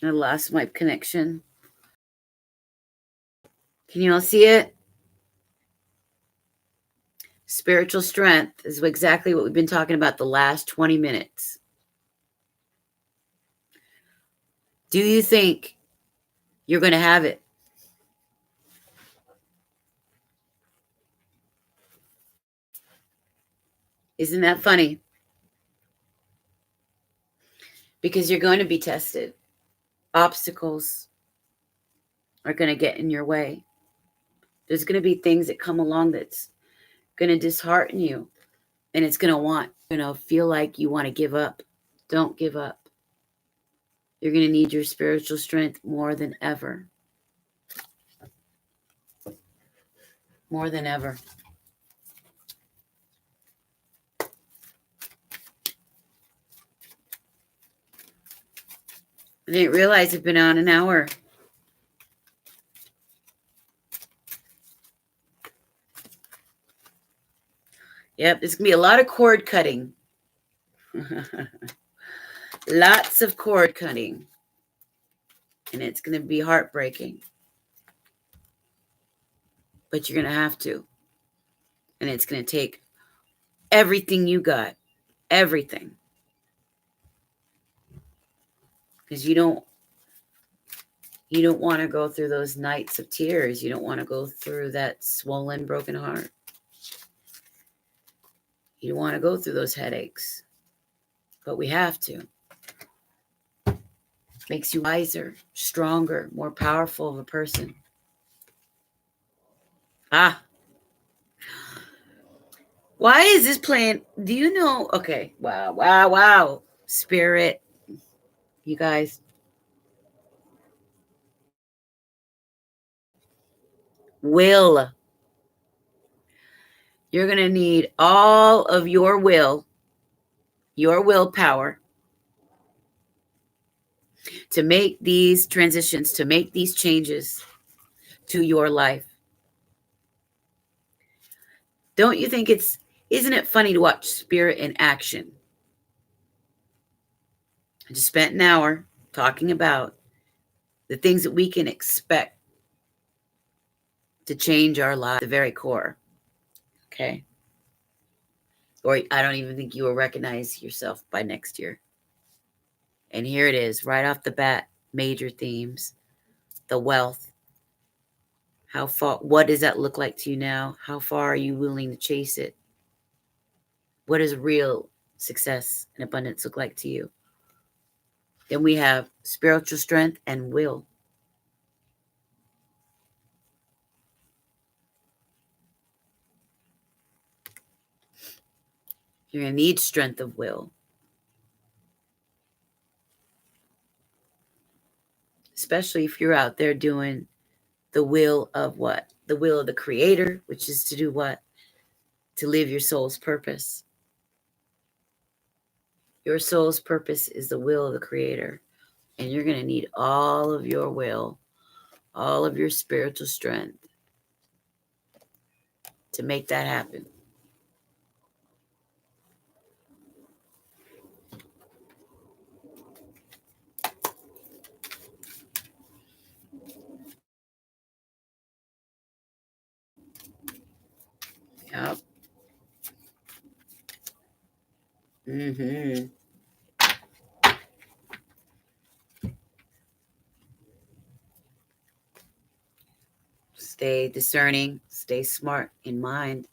I lost my connection. Can you all see it? Spiritual strength is exactly what we've been talking about the last 20 minutes. Do you think you're going to have it? Isn't that funny? because you're going to be tested. Obstacles are going to get in your way. There's going to be things that come along that's going to dishearten you, and it's going to feel like you want to give up. Don't give up. You're going to need your spiritual strength more than ever. More than ever. I didn't realize it'd been on an hour. Yep, there's going to be a lot of cord cutting. Lots of cord cutting. And it's going to be heartbreaking. But you're going to have to. And it's going to take everything you got. Everything. Because you don't want to go through those nights of tears. You don't want to go through that swollen, broken heart. You don't want to go through those headaches. But we have to. Makes you wiser, stronger, more powerful of a person. Why is this playing? Do you know? Okay. Wow. Spirit. You guys. Will. You're going to need all of your willpower to make these transitions, to make these changes to your life. Don't you think isn't it funny to watch spirit in action? I just spent an hour talking about the things that we can expect to change our life, the very core. Okay. Or I don't even think you will recognize yourself by next year. And here it is, right off the bat, major themes, the wealth. How far, what does that look like to you now? How far are you willing to chase it? What does real success and abundance look like to you? Then we have spiritual strength and will. You're going to need strength of will. Especially if you're out there doing the will of what? The will of the Creator, which is to do what? To live your soul's purpose. Your soul's purpose is the will of the Creator. And you're going to need all of your will, all of your spiritual strength to make that happen. Yep. Mm-hmm. Stay discerning, stay smart in mind.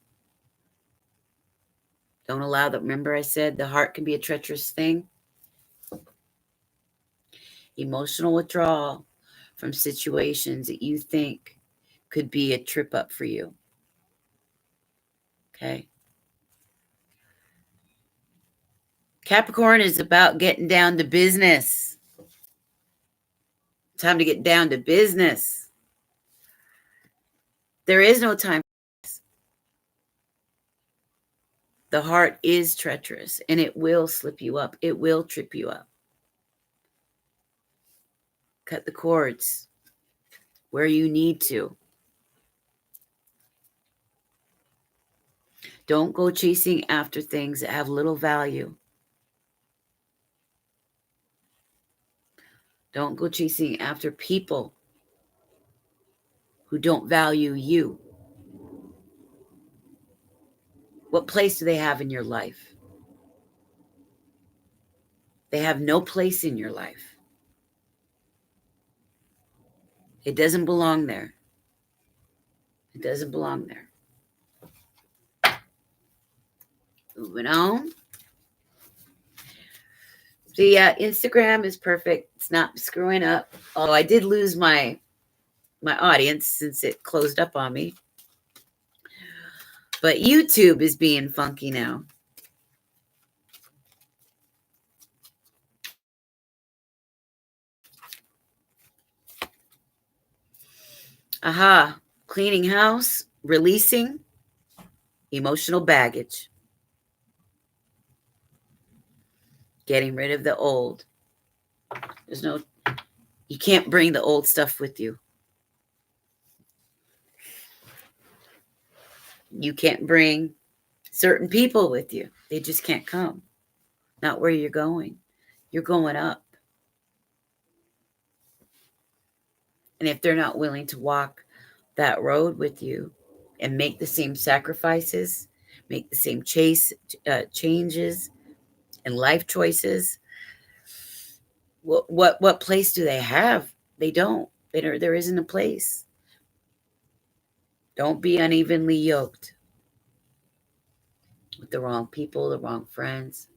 Don't allow that. Remember I said the heart can be a treacherous thing. Emotional withdrawal from situations that you think could be a trip up for you. Okay. Capricorn is about getting down to business. Time to get down to business. There is no time. The heart is treacherous and it will slip you up. It will trip you up. Cut the cords where you need to. Don't go chasing after things that have little value. Don't go chasing after people who don't value you. What place do they have in your life? They have no place in your life. It doesn't belong there. It doesn't belong there. Moving on. So yeah, Instagram is perfect. It's not screwing up. Although I did lose my audience since it closed up on me. But YouTube is being funky now. Aha. Cleaning house, releasing emotional baggage, getting rid of the old. You can't bring the old stuff with you. You can't bring certain people with you. They just can't come. Not where you're going. You're going up. And if they're not willing to walk that road with you and make the same sacrifices, make the same changes and life choices, what place do they have? They don't. There isn't a place. Don't be unevenly yoked with the wrong people, the wrong friends.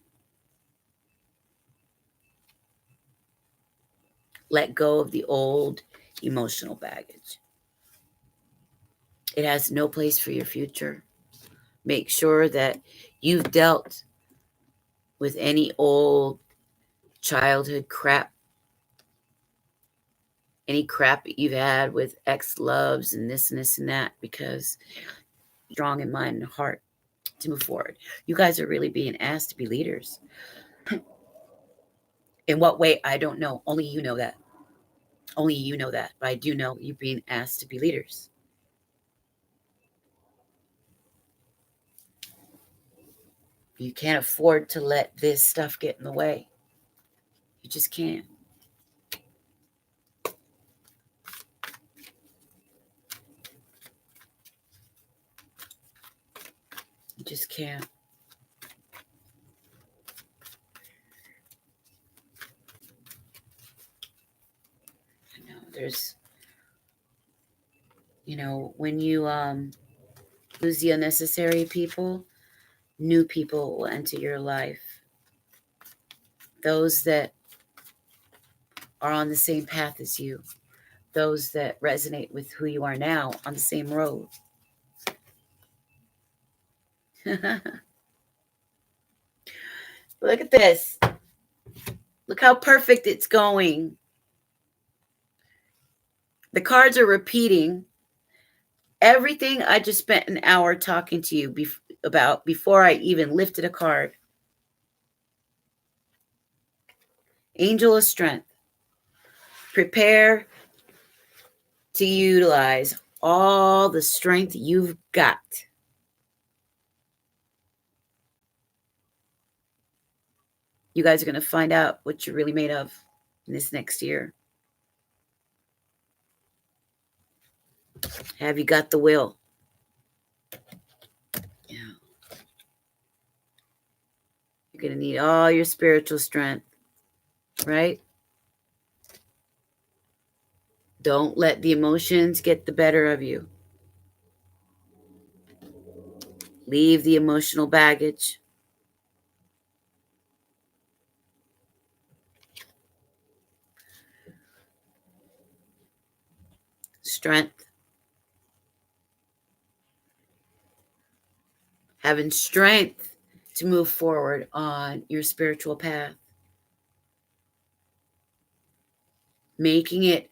Let go of the old emotional baggage. It has no place for your future. Make sure that you've dealt with any old childhood crap, any crap that you've had with ex loves and this and this and that, because you're strong in mind and heart to move forward. You guys are really being asked to be leaders. In what way? I don't know. Only you know that. Only you know that. But I do know you're being asked to be leaders. You can't afford to let this stuff get in the way. You just can't. You just can't. You know, there's, when you lose the unnecessary people, new people will enter your life. Those that are on the same path as you, those that resonate with who you are now on the same road. Look at this. Look how perfect it's going. The cards are repeating everything I just spent an hour talking to you about before I even lifted a card. Angel of Strength. Prepare to utilize all the strength you've got. You guys are going to find out what you're really made of in this next year. Have you got the will? Yeah. You're going to need all your spiritual strength, right? Don't let the emotions get the better of you. Leave the emotional baggage. Strength. Having strength to move forward on your spiritual path. Making it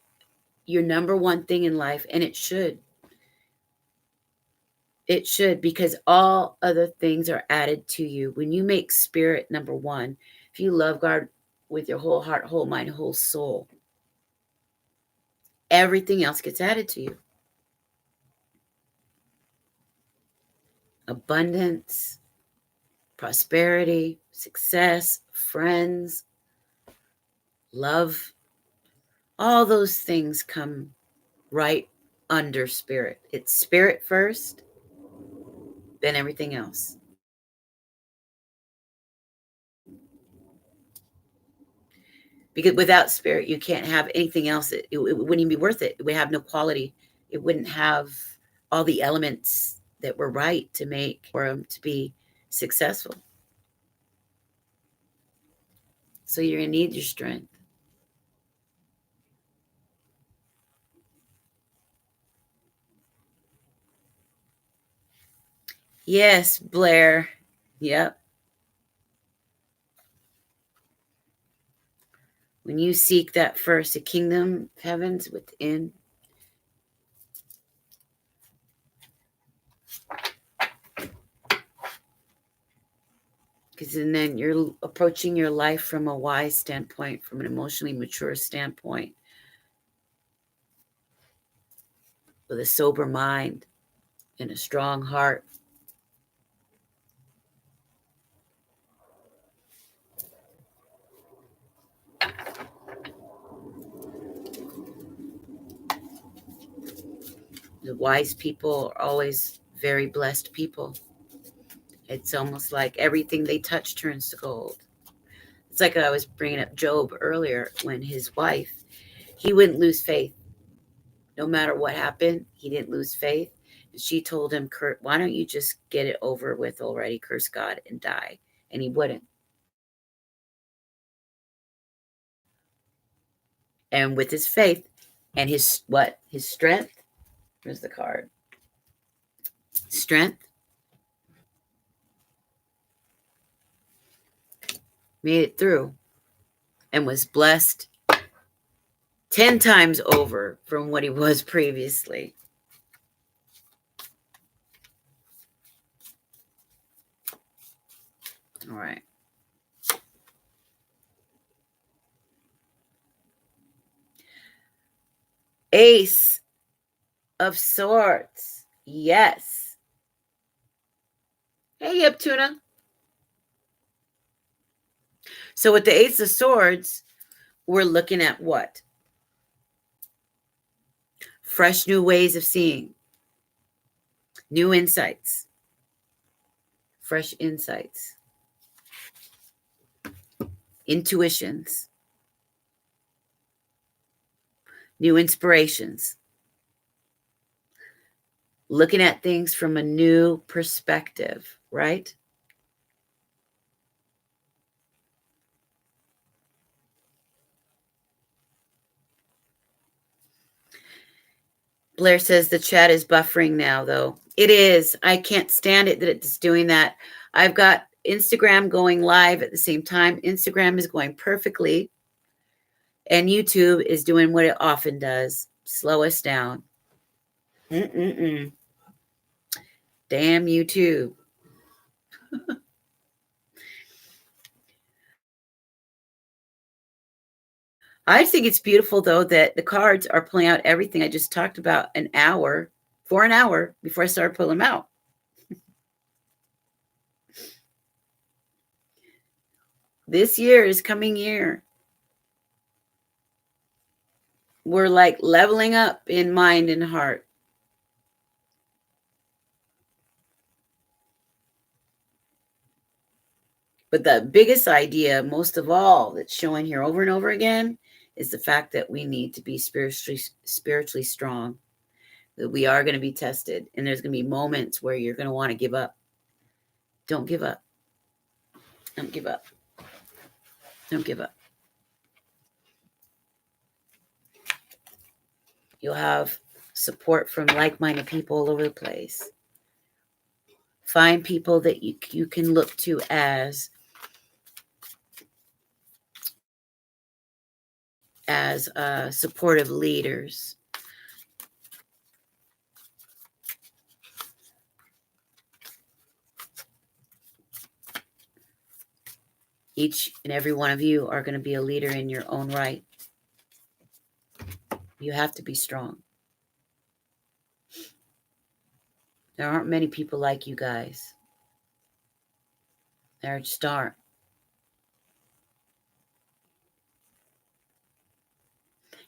your number one thing in life, and it should. It should, because all other things are added to you. When you make spirit number one, if you love God with your whole heart, whole mind, whole soul, everything else gets added to you. Abundance, prosperity, success, friends, love, all those things come right under spirit. It's spirit first, then everything else. Because without spirit, you can't have anything else. It wouldn't even be worth it. It would have no quality. It wouldn't have all the elements that were right to make for them to be successful. So you're going to need your strength. Yes, Blair. Yep. When you seek that first, the kingdom of heavens within, because then you're approaching your life from a wise standpoint, from an emotionally mature standpoint, with a sober mind and a strong heart. The wise people are always very blessed people. It's almost like everything they touch turns to gold. It's like I was bringing up Job earlier, when his wife, he wouldn't lose faith. No matter what happened, he didn't lose faith. And she told him, Kurt, why don't you just get it over with already, curse God, and die? And he wouldn't. And with his faith and his what? His strength. Where's the card? Strength. Made it through and was blessed 10 times over from what he was previously. All right. Ace of Swords. Yes. Hey, Yep Tuna. So with the Ace of Swords, we're looking at what? Fresh new ways of seeing. New insights. Fresh insights. Intuitions. New inspirations. Looking at things from a new perspective, right? Blair says the chat is buffering now, though. It is. I can't stand it that it's doing that. I've got Instagram going live at the same time. Instagram is going perfectly. And YouTube is doing what it often does. Slow us down. Damn YouTube. I think it's beautiful, though, that the cards are pulling out everything I just talked about for an hour before I started pulling them out. This year is coming year. We're like leveling up in mind and heart. But the biggest idea, most of all, that's showing here over and over again is the fact that we need to be spiritually strong, that we are going to be tested, and there's going to be moments where you're going to want to give up. Don't give up. Don't give up. Don't give up. You'll have support from like-minded people all over the place. Find people that you can look to as supportive leaders. Each and every one of you are going to be a leader in your own right. You have to be strong. There aren't many people like you guys. There just aren't.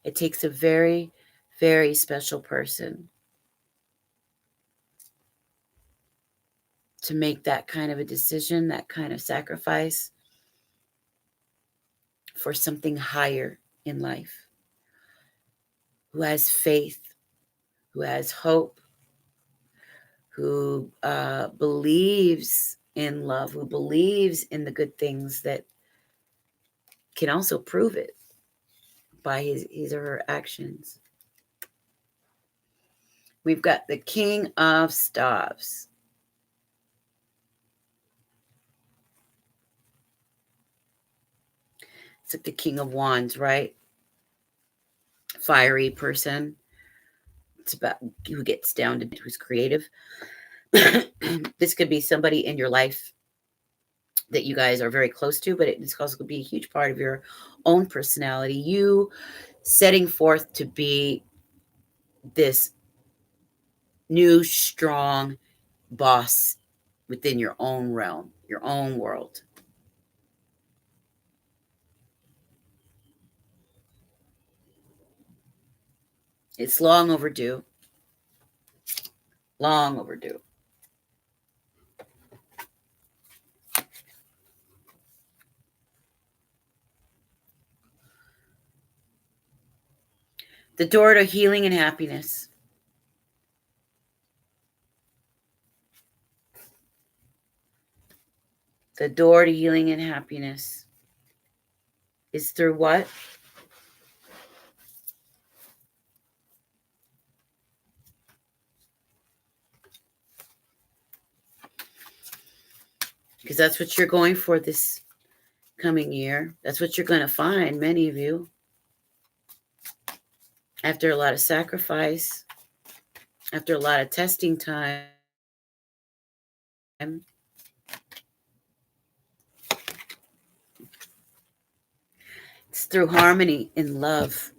It takes a very, very special person to make that kind of a decision, that kind of sacrifice for something higher in life. Who has faith, who has hope, who believes in love, who believes in the good things that can also prove it by his or her actions. We've got the King of Staves. It's like the King of Wands, right? Fiery person. It's about who gets down to who's creative. This could be somebody in your life that you guys are very close to, but it's also going to be a huge part of your own personality. You setting forth to be this new, strong boss within your own realm, your own world. It's long overdue. Long overdue. The door to healing and happiness. The door to healing and happiness is through what? Because that's what you're going for this coming year. That's what you're going to find, many of you. After a lot of sacrifice, after a lot of testing time, it's through harmony in love,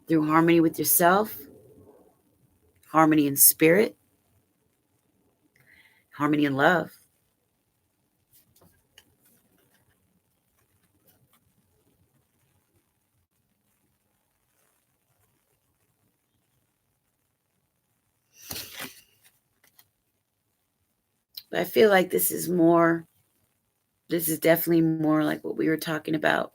through harmony with yourself, harmony in spirit, harmony in love. But I feel like this is definitely more like what we were talking about